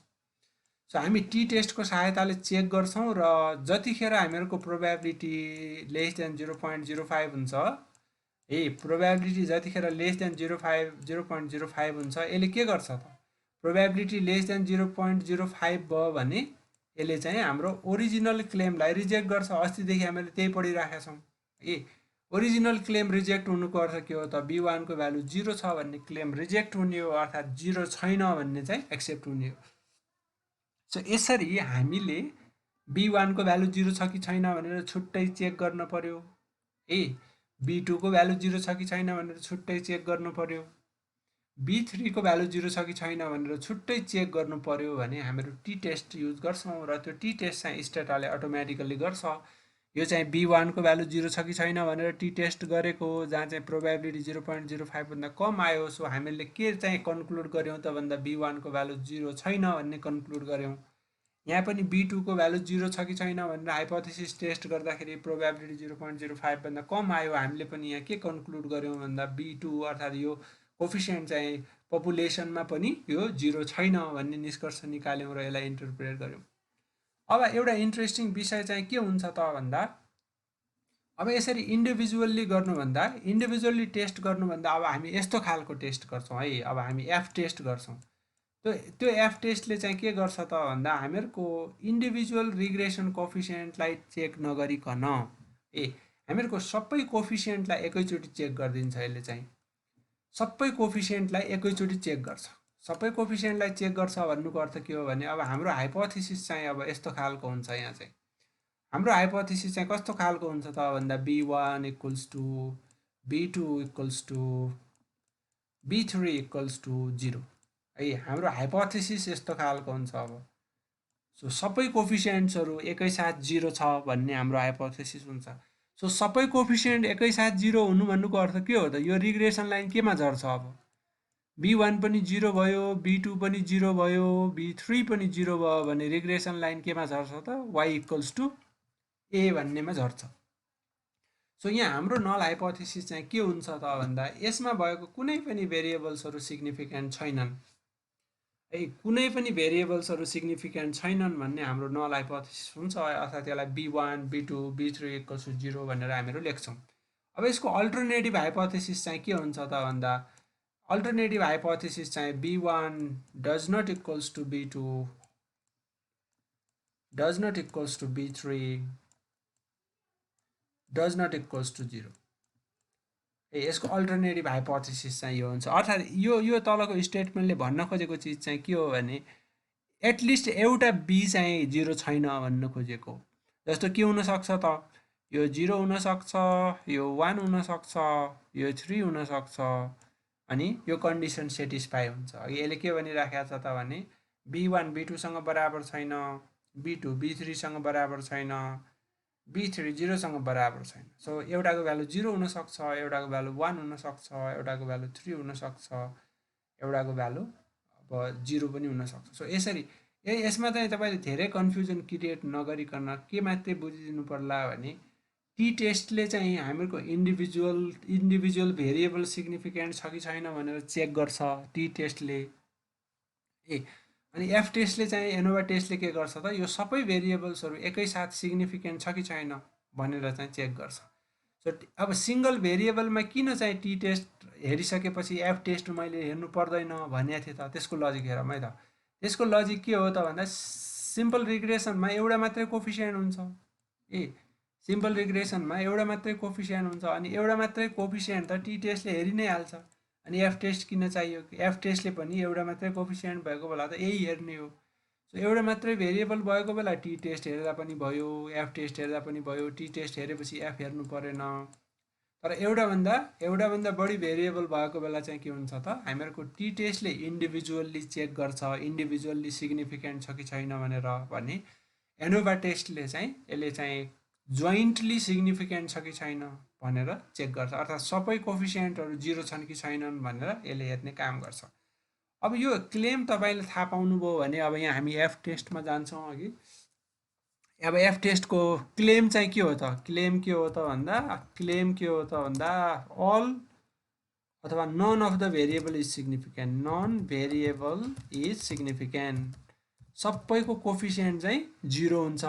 सो हामी टी टेस्टको सहायताले चेक गर्छौँ र जतिखेर हामीहरूको प्रोबेबिलिटी लेस देन 0.05 हुन्छ प्रोबेबिलिटी जतिखेर लेस देन 0.05 हुन्छ यसले के गर्छ त प्रोबेबिलिटी लेस देन 0.05 भयो भने यसले चाहिँ हाम्रो ओरिजिनल क्लेमलाई रिजेक्ट गर्छ। अस्तिदेखि हामीले त्यही पढिराखेका छौँ ओरिजिनल क्लेम रिजेक्ट हुनुको अर्थ के हो त b1 को भ्यालु 0 छ भन्ने क्लेम रिजेक्ट हुने हो, अर्थात् 0 छैन भन्ने चाहिँ एक्सेप्ट हुने हो। सो यसरी हामीले b1 को भ्यालु 0 छ कि छैन भनेर छुट्टै चेक गर्न पर्यो b2 को भ्यालु 0 छ कि छैन भनेर छुट्टै चेक गर्नु पर्यो B3 को भ्यालु 0 छ कि छैन भनेर छुट्टै चेक गर्नु पर्यो भने हामीहरू टी टेस्ट युज गर्छौँ र त्यो टी टेस्ट चाहिँ स्टेटले अटोमेटिकली गर्छ। यो चाहिँ B1 को भ्यालु 0 छ कि छैन भनेर टी टेस्ट गरेको हो, जहाँ चाहिँ प्रोबेबिलिटी 0.05 भन्दा कम आयो। सो हामीले के चाहिँ कन्क्लुड गर्यौँ त भन्दा B1 को भ्यालु 0 छैन भन्ने कन्क्लुड गर्यौँ। यहाँ पनि B2 को भ्यालु 0 छ कि छैन भनेर हाइपोथेसिस टेस्ट गर्दाखेरि प्रोबेबिलिटी 0.05 भन्दा कम आयो। हामीले पनि यहाँ के कन्क्लुड गर्यौँ भन्दा B2 अर्थात् यो कोफिसियन्ट चाहिँ पपुलेसनमा पनि यो 0 छैन भन्ने निष्कर्ष निकाल्यौँ र यसलाई इन्टरप्रेट गर्यौँ। अब एउटा इन्ट्रेस्टिङ विषय चाहिँ के हुन्छ त भन्दा अब यसरी इन्डिभिजुअल्ली गर्नुभन्दा इन्डिभिजुअल्ली टेस्ट गर्नुभन्दा अब हामी यस्तो खालको टेस्ट गर्छौँ है। अब हामी एफ टेस्ट गर्छौँ। त्यो एफ टेस्टले चाहिँ के गर्छ त भन्दा हामीहरूको इन्डिभिजुअल रिग्रेसन कोफिसियन्टलाई चेक नगरिकन हामीहरूको सबै कोफिसियन्टलाई एकैचोटि चेक गरिदिन्छ। यसले चाहिँ सबै कोफिसियन्टलाई एकैचोटि चेक गर्छ। सबै कोफिसियन्टलाई चेक गर्छ भन्नुको अर्थ के हो भने अब हाम्रो हाइपोथेसिस चाहिँ अब यस्तो खालको हुन्छ। यहाँ चाहिँ हाम्रो हाइपोथेसिस चाहिँ कस्तो खालको हुन्छ त भन्दा B1 equals to B2 equals to B3 equals to 0 है। हाम्रो हाइपोथेसिस यस्तो खालको हुन्छ। अब सो सबै कोफिसियन्ट्सहरू एकैसाथ 0 छ भन्ने हाम्रो हाइपोथेसिस हुन्छ। सो सबै कोफिसियन्ट एकैसाथ 0 हुनु भन्नुको अर्थ के हो त यो रिग्रेसन लाइन केमा झर्छ। अब B1 पनि 0 भयो, B2 पनि 0 भयो, B3 पनि 0 भयो भने रिग्रेसन लाइन केमा झर्छ त y इक्वल्स टु a भन्नेमा झर्छ। सो यहाँ हाम्रो नल हाइपोथेसिस चाहिँ के हुन्छ त भन्दा यसमा भएको कुनै पनि भेरिएबल्सहरू सिग्निफिकेन्ट छैनन् है। कुनै पनि भेरिएबल्सहरू सिग्निफिकेन्ट छैनन् भन्ने हाम्रो नल हाइपोथेसिस हुन्छ। अर्थात् यसलाई B1 B2 B3 equals to 0 भनेर हामीहरू लेख्छौँ। अब यसको अल्टरनेटिभ हाइपोथेसिस चाहिँ के हुन्छ त भन्दा अल्टरनेटिभ हाइपोथेसिस चाहिँ B1 does not equals to B2 does not equals to B3 does not equals to 0 यसको अल्टरनेटिभ हाइपोथेसिस चाहिँ यो हुन्छ। अर्थात् यो तलको स्टेटमेन्टले भन्न खोजेको चिज चाहिँ के हो भने एटलिस्ट एउटा B चाहिँ 0 छैन भन्न खोजेको। जस्तो के हुनसक्छ त यो 0 हुनसक्छ, यो 1 हुनसक्छ, यो 3 हुनसक्छ अनि यो कन्डिसन सेटिस्फाई हुन्छ। अघि यसले के भनिराखेको छ त भने B1 B2सँग बराबर छैन, B2 B3सँग बराबर छैन, B3 0सँग बराबर छैन। सो एउटाको भ्यालु 0 हुनसक्छ, एउटाको भ्यालु 1 हुनसक्छ, एउटाको भ्यालु 3 हुनसक्छ, एउटाको भ्यालु अब 0 पनि हुनसक्छ। सो यसरी यसमा चाहिँ तपाईँले धेरै कन्फ्युजन क्रिएट नगरिकन के मात्रै बुझिदिनु पर्ला भने टी टेस्टले चाहिँ हामीहरूको इन्डिभिजुअल भेरिएबल सिग्निफिकेन्ट छ कि छैन भनेर चेक गर्छ टी टेस्टले। अनि एफ टेस्टले चाहिँ एनोभा टेस्टले के गर्छ त यो सबै भेरिएबल्सहरू एकैसाथ सिग्निफिकेन्ट छ कि छैन भनेर चाहिँ चेक गर्छ। सो अब सिङ्गल भेरिएबलमा किन चाहिँ टी टेस्ट हेरिसकेपछि एफ टेस्ट मैले हेर्नु पर्दैन भनेको थिएँ त त्यसको लजिक हेरौँ है त। त्यसको लजिक के हो त भन्दा सिम्पल रिग्रेसनमा एउटा मात्रै कोफिसियन्ट हुन्छ। सिम्पल रिग्रेसनमा एउटा मात्रै कोफिसियन्ट हुन्छ अनि एउटा मात्रै कोफिसियन्ट त टी टेस्टले हेरि नै हाल्छ। अनि एफ टेस्ट किन चाहियो? एफ टेस्टले पनि एउटा मात्रै कोफिसियन्ट भएको बेला त यही हेर्ने हो। सो एउटा मात्रै भेरिएबल भएको बेला टी टेस्ट हेर्दा पनि भयो, एफ टेस्ट हेर्दा पनि भयो। टी टेस्ट हेरेपछि एफ हेर्नु परेन। तर एउटाभन्दा बढी भेरिएबल भएको बेला चाहिँ के हुन्छ त हामीहरूको टी टेस्टले इन्डिभिजुअल्ली चेक गर्छ इन्डिभिजुअल्ली सिग्निफिकेन्ट छ कि छैन भनेर। भने एनोभा टेस्टले चाहिँ यसले चाहिँ जोइन्टली सिग्निफिकेन्ट छ कि छैन भनेर चेक गर्छ। अर्थात् सबै कोफिसियन्टहरू 0 छन् कि छैनन् भनेर यसले हेर्ने काम गर्छ। अब यो क्लेम तपाईँले थाहा पाउनुभयो भने अब यहाँ हामी एफ टेस्टमा जान्छौँ। अघि अब एफ टेस्टको क्लेम चाहिँ के हो त? क्लेम के हो त भन्दा अल अथवा none of the variable is significant. None variable is significant. सबैको कोफिसियन्ट चाहिँ 0 हुन्छ,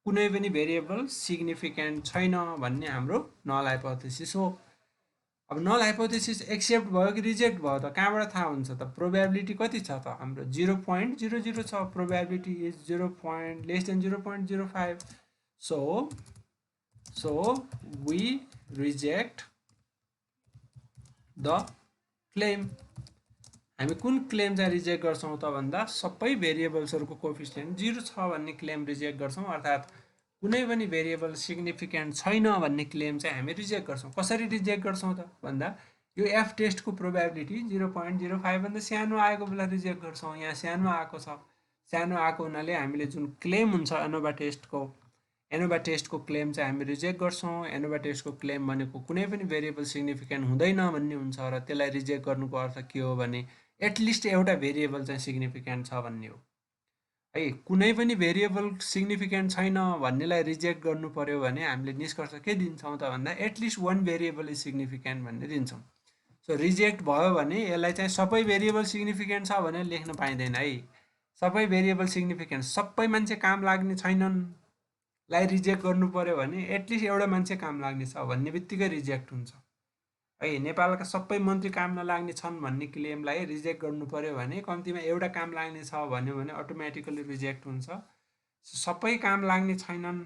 कुनै पनि भेरिएबल सिग्निफिकेन्ट छैन भन्ने हाम्रो नल हाइपोथेसिस हो। अब नल हाइपोथेसिस एक्सेप्ट भयो कि रिजेक्ट भयो त कहाँबाट थाहा हुन्छ त? प्रोबेबिलिटी कति छ त हाम्रो? 0.00 छ। Probability is 0.<0.05। So we reject the claim. हामी कुन क्लेम चाहिँ रिजेक्ट गर्छौँ त भन्दा सबै भेरिएबल्सहरूको कोफिसियन्ट 0 छ भन्ने क्लेम रिजेक्ट गर्छौँ। अर्थात् कुनै पनि भेरिएबल सिग्निफिकेन्ट छैन भन्ने क्लेम चाहिँ हामी रिजेक्ट गर्छौँ। कसरी रिजेक्ट गर्छौँ त भन्दा यो एफ टेस्टको प्रोबेबिलिटी 0.05 भन्दा सानो आएको बेला रिजेक्ट गर्छौँ। यहाँ सानो आएको छ, सानो आएको हुनाले हामीले जुन क्लेम हुन्छ एनोभा टेस्टको क्लेम चाहिँ हामी रिजेक्ट गर्छौँ। एनोभा टेस्टको क्लेम भनेको कुनै पनि भेरिएबल सिग्निफिकेन्ट हुँदैन भन्ने हुन्छ र त्यसलाई रिजेक्ट गर्नुको अर्थ के हो भने एटलिस्ट एउटा भेरिएबल चाहिँ सिग्निफिकेन्ट छ भन्ने हो है। कुनै पनि भेरिएबल सिग्निफिकेन्ट छैन भन्नेलाई रिजेक्ट गर्नु पर्यो भने हामीले निष्कर्ष के दिन्छौँ त भन्दा at least one variable is significant भन्ने दिन्छौँ। सो रिजेक्ट भयो भने यसलाई चाहिँ सबै भेरिएबल सिग्निफिकेन्ट छ भनेर लेख्न पाइँदैन है। सबै भेरिएबल सिग्निफिकेन्ट, सबै मान्छे काम लाग्ने छैनन् लाई रिजेक्ट गर्नु पर्यो भने एटलिस्ट एउटा मान्छे काम लाग्ने छ भन्ने बित्तिकै रिजेक्ट हुन्छ है। नेपालका सबै मन्त्री काम नलाग्ने छन् भन्ने क्लेमलाई रिजेक्ट गर्नु पर्यो भने कम्तीमा एउटा काम लाग्ने छ भन्यो भने अटोमेटिकली रिजेक्ट हुन्छ। सबै काम लाग्ने छैनन्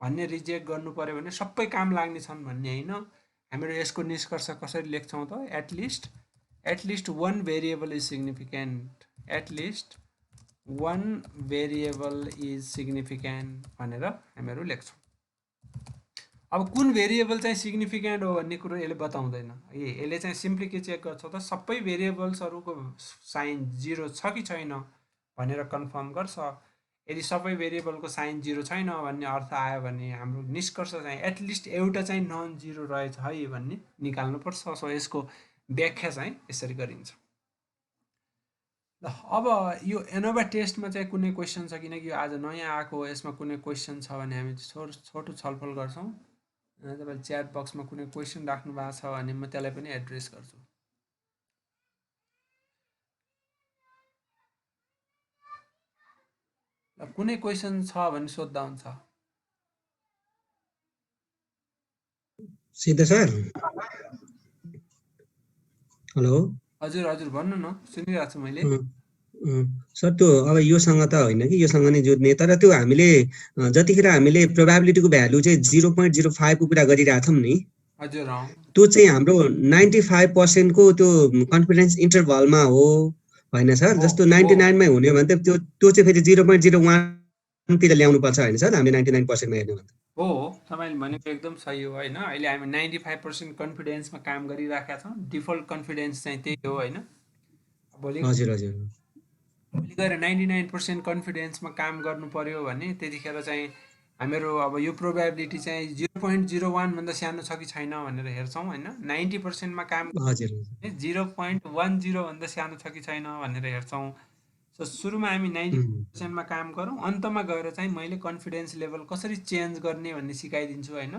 भन्ने रिजेक्ट गर्नु पर्यो भने सबै काम लाग्ने छन् भन्ने होइन। हामीहरू यसको निष्कर्ष कसरी लेख्छौँ त at least one variable is significant, at least one variable is significant भनेर हामीहरू लेख्छौँ। अब कुन भेरिएबल चाहिँ सिग्निफिकेन्ट हो भन्ने कुरो यसले बताउँदैन। यसले चाहिँ सिम्पली के चेक गर्छ त सबै भेरिएबल्सहरूको साइन 0 छ कि छैन भनेर कन्फर्म गर्छ। यदि सबै भेरिएबलको साइन 0 छैन भन्ने अर्थ आयो भने हाम्रो निष्कर्ष चाहिँ एटलिस्ट एउटा चाहिँ नन 0 रहेछ है भन्ने निकाल्नुपर्छ। सो यसको व्याख्या चाहिँ यसरी गरिन्छ। ल अब यो एनोभा टेस्टमा चाहिँ कुनै क्वेसन छ, किनकि यो आज नयाँ आएको हो, यसमा कुनै क्वेसन छ भने हामी छोटो छलफल गर्छौँ। तपाईँले च्याट बक्समा कुनै क्वेसन राख्नु भएको छ भने म त्यसलाई पनि एड्रेस गर्छु। ल कुनै क्वेसन छ भने सोध्दा हुन्छ। सिद्ध सर, हेलो। हजुर हजुर भन्नु न, सुनिरहेको छु मैले। सर त्यो अब योसँग त होइन कि योसँग नै जोड्ने, तर त्यो हामीले जतिखेर हामीले प्रोबेबिलिटीको भ्यालु चाहिँ 0.05 को कुरा गरिरहेको छौँ नि, हजुर त्यो चाहिँ हाम्रो 95% को त्यो कन्फिडेन्स इन्टरभलमा हो होइन सर? जस्तो 99 मै हुने हो भने त त्यो चाहिँ फेरि 0.01 तिर ल्याउनु पर्छ होइन सर? हामीले 99% मा हेर्ने हो भने हो तपाईँले भनेको एकदम सही हो होइन। अहिले हामी 95% कन्फिडेन्समा काम गरिराखेका छौँ। डिफल्ट कन्फिडेन्स चाहिँ त्यही हो होइन। भोलि हजुर हजुर गएर 99% कन्फिडेन्समा काम गर्नु पर्यो भने त्यतिखेर चाहिँ हामीहरू अब यो प्रोबेबिलिटी चाहिँ 0.01 भन्दा सानो छ कि छैन भनेर हेर्छौँ होइन। 90%मा काम हजुर 0.10 भन्दा सानो छ कि छैन भनेर हेर्छौँ। सो सुरुमा हामी 90%मा काम गरौँ, अन्तमा गएर चाहिँ मैले कन्फिडेन्स लेभल कसरी चेन्ज गर्ने भन्ने सिकाइदिन्छु होइन।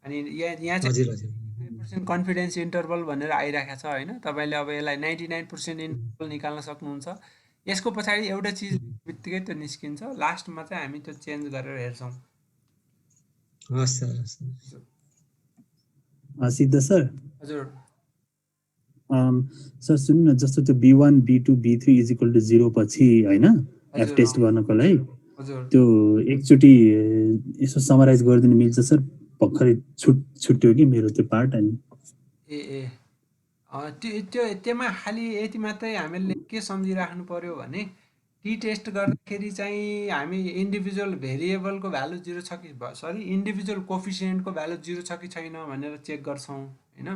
अनि यहाँ चाहिँ हजुर हजुर 95% कन्फिडेन्स इन्टरभल भनेर आइरहेको छ होइन। तपाईँले अब यसलाई 99% इन्टरभल निकाल्न सक्नुहुन्छ। यसको पछाडि एउटा चिज बित्तिकै त्यो निस्किन्छ, लास्टमा चाहिँ हामी त्यो चेन्ज गरेर हेर्छौँ। हस् सर, हस् सर। सिद्ध सर, हजुर सर सुन्नु न, जस्तो त्यो B1 B2 B3 is equal to 0 पछि होइन एफ टेस्ट गर्नको लागि हजुर त्यो एकचोटि यसो समराइज गरिदिनु मिल्छ सर? भर्खरै छुट्यो कि मेरो त्यो पार्ट। अनि त्योमा खालि यति मात्रै हामीले के सम्झिराख्नु पर्यो भने टी टेस्ट गर्दाखेरि चाहिँ हामी इन्डिभिजुअल भेरिएबलको भ्यालु 0 छ कि इन्डिभिजुअल कोफिसियन्टको भ्यालु 0 छ कि छैन भनेर चेक गर्छौँ होइन।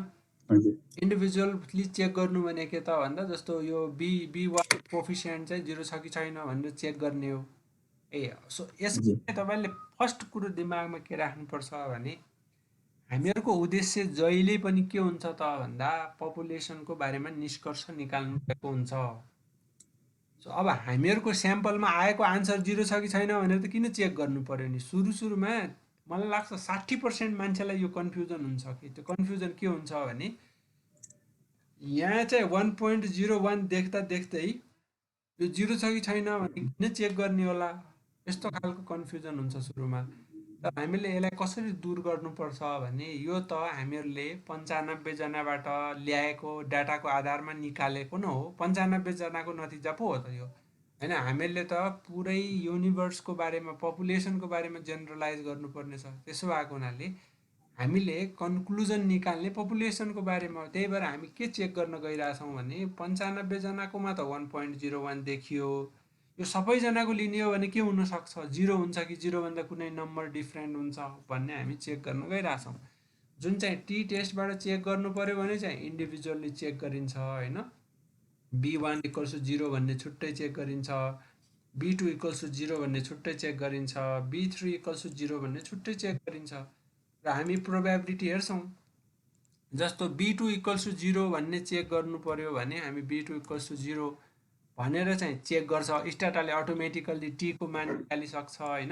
इन्डिभिजुअली चेक गर्नु भने के त भन्दा जस्तो यो B1 कोफिसियन्ट चाहिँ 0 छ कि छैन भनेर चेक गर्ने हो। सो यसमा तपाईँले फर्स्ट कुरो दिमागमा के राख्नुपर्छ भने हामीहरूको उद्देश्य जहिले पनि के हुन्छ त भन्दा पपुलेसनको बारेमा निष्कर्ष निकाल्नु भएको हुन्छ। सो अब हामीहरूको स्याम्पलमा आएको आन्सर 0 छ कि छैन भनेर त किन चेक गर्नु पर्यो नि? सुरुमा मलाई लाग्छ 60% मान्छेलाई यो कन्फ्युजन हुन्छ कि त्यो कन्फ्युजन के हुन्छ भने यहाँ चाहिँ 1.01 देख्दै यो 0 छ कि छैन भने किन चेक गर्ने होला, यस्तो खालको कन्फ्युजन हुन्छ सुरुमा। र हामीले यसलाई कसरी दूर गर्नुपर्छ भने यो त हामीहरूले 95 जनाबाट ल्याएको डाटाको आधारमा निकालेको न हो, 95 जनाको नतिजा पो हो त यो होइन। हामीहरूले त पुरै युनिभर्सको बारेमा पपुलेसनको बारेमा जेनरलाइज गर्नुपर्ने छ। त्यसो भएको हुनाले हामीले कन्क्लुजन निकाल्ने पपुलेसनको बारेमा। त्यही भएर हामी के चेक गर्न गइरहेछौँ भने 95 जनाकोमा त 1.01 देखियो, यो सबैजनाको लिने हो भने के हुनसक्छ, 0 हुन्छ कि 0 भन्दा कुनै नम्बर डिफ्रेन्ट हुन्छ भन्ने हामी चेक गर्न गइरहेछौँ। जुन चाहिँ टी टेस्टबाट चेक गर्नु पर्यो भने चाहिँ इन्डिभिजुअल्ली चेक गरिन्छ होइन। B1 इक्वल्स टु 0 भन्ने छुट्टै चेक गरिन्छ, B2 इक्वल्स टु 0 भन्ने छुट्टै चेक गरिन्छ, B3 इक्वल्स टु 0 भन्ने छुट्टै चेक गरिन्छ। र हामी प्रोबेबिलिटी हेर्छौँ, जस्तो B2 इक्वल्स टु 0 भन्ने चेक गर्नु पर्यो भने हामी B2 इक्वल्स टु 0 भनेर चाहिँ चेक गर्छ। स्टाटाले अटोमेटिकल्ली टीको मान निकालिसक्छ होइन।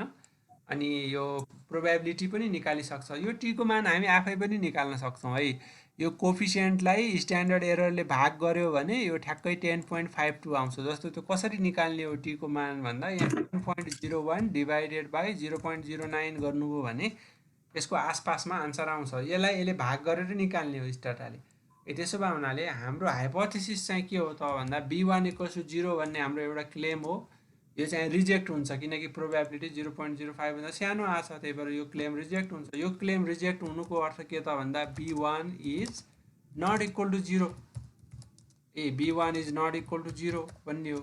अनि यो प्रोबेबिलिटी पनि निकालिसक्छ। यो टीको मान हामी आफै पनि निकाल्न सक्छौँ है। यो कोफिसियन्टलाई स्ट्यान्डर्ड एररले भाग गर्यो भने यो ठ्याक्कै 10.52 आउँछ। जस्तो त्यो कसरी निकाल्ने हो टीको मान भन्दा यहाँ 10.01 डिभाइडेड बाई 0.09 गर्नुभयो भने यसको आसपासमा आन्सर आउँछ। यसले भाग गरेर निकाल्ने हो स्टाटाले। त्यसो भए हुनाले हाम्रो हाइपोथेसिस चाहिँ के हो त भन्दा B1 इक्वल्स टु 0 भन्ने हाम्रो एउटा क्लेम हो। यो चाहिँ रिजेक्ट हुन्छ किनकि प्रोबेबिलिटी 0.05 भन्दा सानो आछ, त्यही भएर यो क्लेम रिजेक्ट हुन्छ। यो क्लेम रिजेक्ट हुनुको अर्थ के त भन्दा B1 is not equal to 0। B1 is not equal to 0 भन्ने हो।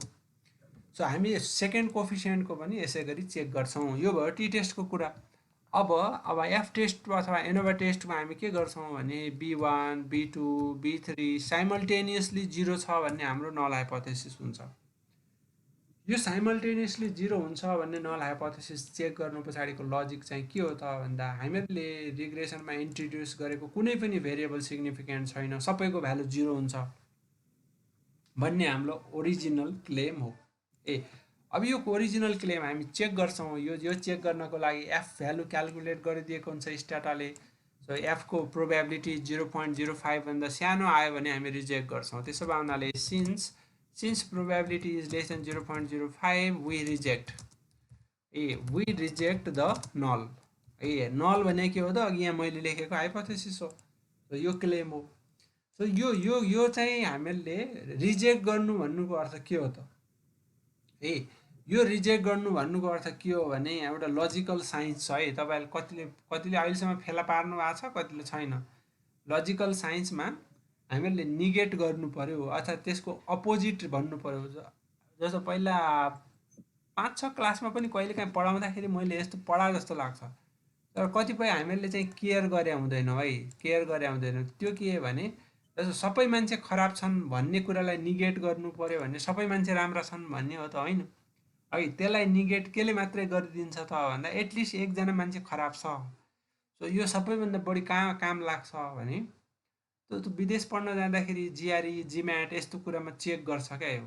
सो हामी सेकेन्ड कोफिसियन्टको पनि यसै गरी चेक गर्छौँ। यो भयो टी टेस्टको कुरा। अब एफ टेस्ट अथवा एनोभा टेस्टमा हामी के गर्छौँ भने B1 B2 B3 साइमल्टेनियसली 0 छ भन्ने हाम्रो नल हाइपोथेसिस हुन्छ। यो साइमल्टेनियसली 0 हुन्छ भन्ने नल हाइपोथेसिस चेक गर्नु पछाडिको लजिक चाहिँ के हो त भन्दा हामीहरूले रिग्रेसनमा इन्ट्रोड्युस गरेको कुनै पनि भेरिएबल सिग्निफिकेन्ट छैन, सबैको भ्यालु 0 हुन्छ भन्ने हाम्रो ओरिजिनल क्लेम हो। अब यो ओरिजिनल क्लेम हामी चेक गर्छौँ। यो चेक गर्नको लागि एफ भ्यालु क्यालकुलेट गरिदिएको हुन्छ स्टाटाले। सो एफको प्रोबेबिलिटी 0.05 भन्दा सानो आयो भने हामी रिजेक्ट गर्छौँ। त्यसो भए हुनाले since probability is less than 0.05 we reject the null. Null भने के हो त अघि यहाँ मैले लेखेको हाइपोथेसिस हो। सो यो क्लेम हो। सो यो चाहिँ हामीले रिजेक्ट गर्नु भन्नुको अर्थ के हो त यो रिजेक्ट गर्नु भन्नुको अर्थ के हो भने यहाँ एउटा लजिकल साइन्स छ है। तपाईँहरूले कतिले अहिलेसम्म फेला पार्नु भएको छ, कतिले छैन। लजिकल साइन्समा हामीहरूले निगेट गर्नु पर्यो अथवा त्यसको अपोजिट भन्नु पर्यो। जस्तो पहिला 5-6 क्लासमा पनि कहिलेकाहीँ पढाउँदाखेरि मैले यस्तो पढाए जस्तो लाग्छ, तर कतिपय हामीहरूले चाहिँ केयर गरे हुँदैनौँ है। केयर गरे हुँदैनौँ त्यो के भने जस्तो सबै मान्छे खराब छन् भन्ने कुरालाई निगेट गर्नु पर्यो भने सबै मान्छे राम्रा छन् भन्ने हो त होइन है। त्यसलाई निगेट केले मात्रै गरिदिन्छ त भन्दा एटलिस्ट एकजना मान्छे खराब छ। सो यो सबैभन्दा बढी कहाँ काम लाग्छ भने त्यो विदेश पढ्न जाँदाखेरि जिआरई जिम्याट यस्तो कुरामा चेक गर्छ क्या यो।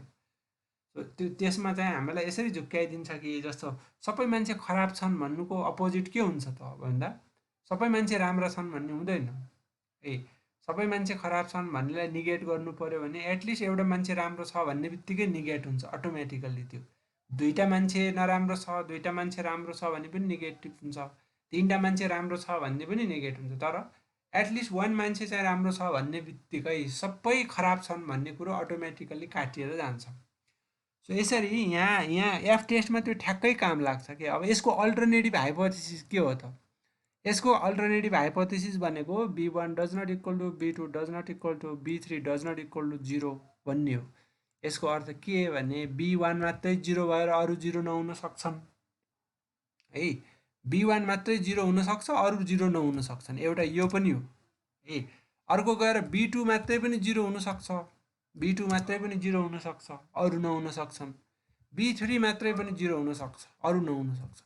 सो त्यसमा चाहिँ हामीलाई यसरी झुक्क्याइदिन्छ कि जस्तो सबै मान्छे खराब छन् भन्नुको अपोजिट के हुन्छ त भन्दा सबै मान्छे राम्रा छन् भन्ने हुँदैन। सबै मान्छे खराब छन् भन्नेलाई निगेट गर्नु पर्यो भने एटलिस्ट एउटा मान्छे राम्रो छ भन्ने बित्तिकै निगेट हुन्छ अटोमेटिकल्ली। त्यो दुईवटा मान्छे नराम्रो छ, दुईवटा मान्छे राम्रो छ भने पनि नेगेटिभ हुन्छ, तिनवटा मान्छे राम्रो छ भन्ने पनि नेगेटिभ हुन्छ। तर एटलिस्ट वान मान्छे चाहिँ राम्रो छ भन्ने बित्तिकै सबै खराब छन् भन्ने कुरो अटोमेटिकल्ली काटिएर जान्छ। सो यसरी यहाँ एफ टेस्टमा त्यो ठ्याक्कै काम लाग्छ कि अब यसको अल्टरनेटिभ हाइपोथेसिस के हो त। यसको अल्टरनेटिभ हाइपोथेसिस भनेको B1 does not equal to B2 does not equal to B3 does not equal to 0 भन्ने हो। यसको अर्थ के भने B1 मात्रै 0 भएर अरू 0 नहुन सक्छन् है। B1 मात्रै 0 हुनसक्छ, अरू 0 नहुन सक्छन्, एउटा यो पनि हो है। अर्को गएर B2 मात्रै पनि 0 हुनसक्छ, B2 मात्रै पनि 0 हुनसक्छ, अरू नहुन सक्छन्। B3 मात्रै पनि 0 हुनसक्छ, अरू नहुन सक्छ।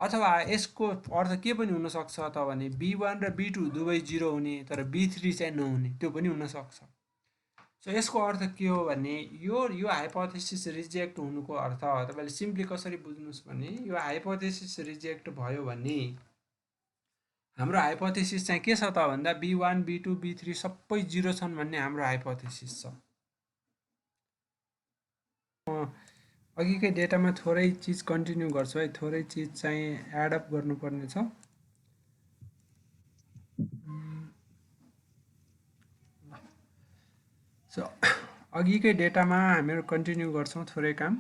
अथवा यसको अर्थ के पनि हुनसक्छ त भने B1 र B2 दुवै 0 हुने तर B3 चाहिँ नहुने, त्यो पनि हुनसक्छ। सो यसको अर्थ के हो भने यो हाइपोथेसिस रिजेक्ट हुनुको अर्थ तपाईँले सिम्पली कसरी बुझ्नुहोस् भने यो हाइपोथेसिस रिजेक्ट भयो भने हाम्रो हाइपोथेसिस चाहिँ के छ त भन्दा B1 B2 B3 सबै 0 छन् भन्ने हाम्रो हाइपोथेसिस छ। अघिकै डेटामा थोरै चिज कन्टिन्यू गर्छु है, थोरै चिज चाहिँ एडअप गर्नुपर्ने छ। सो अघिकै डेटामा हामीहरू कन्टिन्यू गर्छौँ थोरै काम।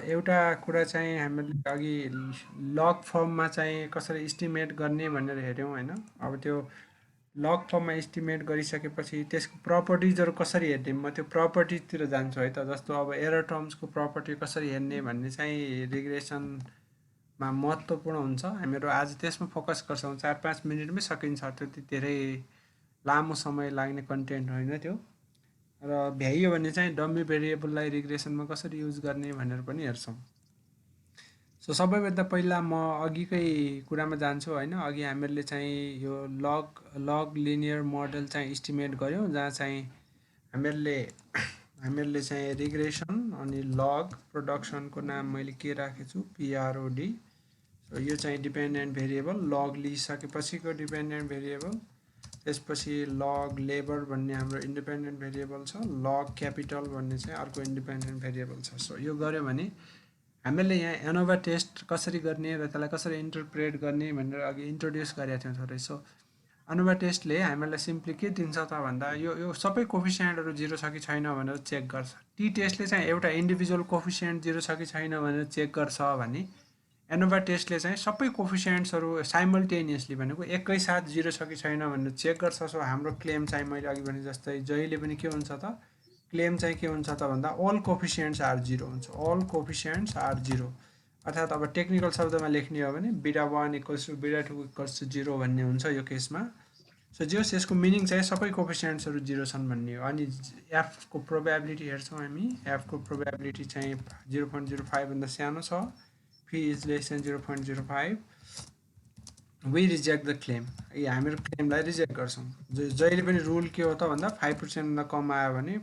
एउटा कुरा चाहिँ हामीले अघि लग फर्ममा चाहिँ कसरी इस्टिमेट गर्ने भनेर हेऱ्यौँ होइन। अब त्यो लग फर्ममा इस्टिमेट गरिसकेपछि त्यसको प्रपर्टिजहरू कसरी हेर्ने, म त्यो प्रपर्टिजतिर जान्छु है त। जस्तो अब एरर टर्म्सको प्रपर्टी कसरी हेर्ने भन्ने चाहिँ रिग्रेसनमा महत्त्वपूर्ण हुन्छ। हामीहरू आज त्यसमा फोकस गर्छौँ। 4-5 मिनटमै सकिन्छ, त्यति धेरै लामो समय लाग्ने कन्टेन्ट होइन त्यो। र भ्याइयो भने चाहिँ डम्मी भेरिएबललाई रिग्रेसनमा कसरी युज गर्ने भनेर पनि हेर्छौँ। सो सबैभन्दा पहिला म अघिकै कुरामा जान्छु होइन। अघि हामीहरूले चाहिँ यो लग लिनियर मोडल चाहिँ इस्टिमेट गऱ्यौँ, जहाँ चाहिँ हामीहरूले चाहिँ रिग्रेसन अनि लग प्रोडक्सनको नाम मैले के राखेको छु, PROD। सो यो चाहिँ डिपेन्डेन्ट भेरिएबल, लग लिइसकेपछिको डिपेन्डेन्ट भेरिएबल। त्यसपछि लग लेबर भन्ने हाम्रो इन्डिपेन्डेन्ट भेरिएबल छ, लग क्यापिटल भन्ने चाहिँ अर्को इन्डिपेन्डेन्ट भेरिएबल छ। सो यो गऱ्यो भने हामीले यहाँ एनोभा टेस्ट कसरी गर्ने र त्यसलाई कसरी इन्टरप्रेट गर्ने भनेर अघि इन्ट्रोड्युस गरेका थियौँ थोरै। सो एनोभा टेस्टले हामीलाई सिम्पली के दिन्छ त भन्दा यो सबै कोफिसिएन्टहरू 0 छ कि छैन भनेर चेक गर्छ। टी टेस्टले चाहिँ एउटा इन्डिभिजुअल कोफिसिएन्ट 0 छ कि छैन भनेर चेक गर्छ भने एनोभा टेस्टले चाहिँ सबै कोफिसिएन्ट्सहरू साइमल्टेनियसली भनेको एकैसाथ 0 छ कि छैन भनेर चेक गर्छ। सो हाम्रो क्लेम चाहिँ मैले अघि भने जस्तै जहिले पनि के हुन्छ त, क्लेम चाहिँ के हुन्छ त भन्दा अल कोफिसिएन्ट्स आर 0 हुन्छ, अल कोफिसिएन्ट्स आर 0। अर्थात् अब टेक्निकल शब्दमा लेख्ने हो भने β1 = β2 = 0 भन्ने हुन्छ यो केसमा। सो जस यसको मिनिङ चाहिँ सबै कोफिसिएन्ट्सहरू 0 छन् भन्ने हो। अनि एफको प्रोबेबिलिटी हेर्छौँ हामी। एफको प्रोबेबिलिटी चाहिँ 0.05 भन्दा सानो छ, p is less than 0.05। We reject the claim, हामीहरू क्लेमलाई रिजेक्ट गर्छौँ। जहिले पनि रुल के हो त भन्दा 5% भन्दा कम आयो भने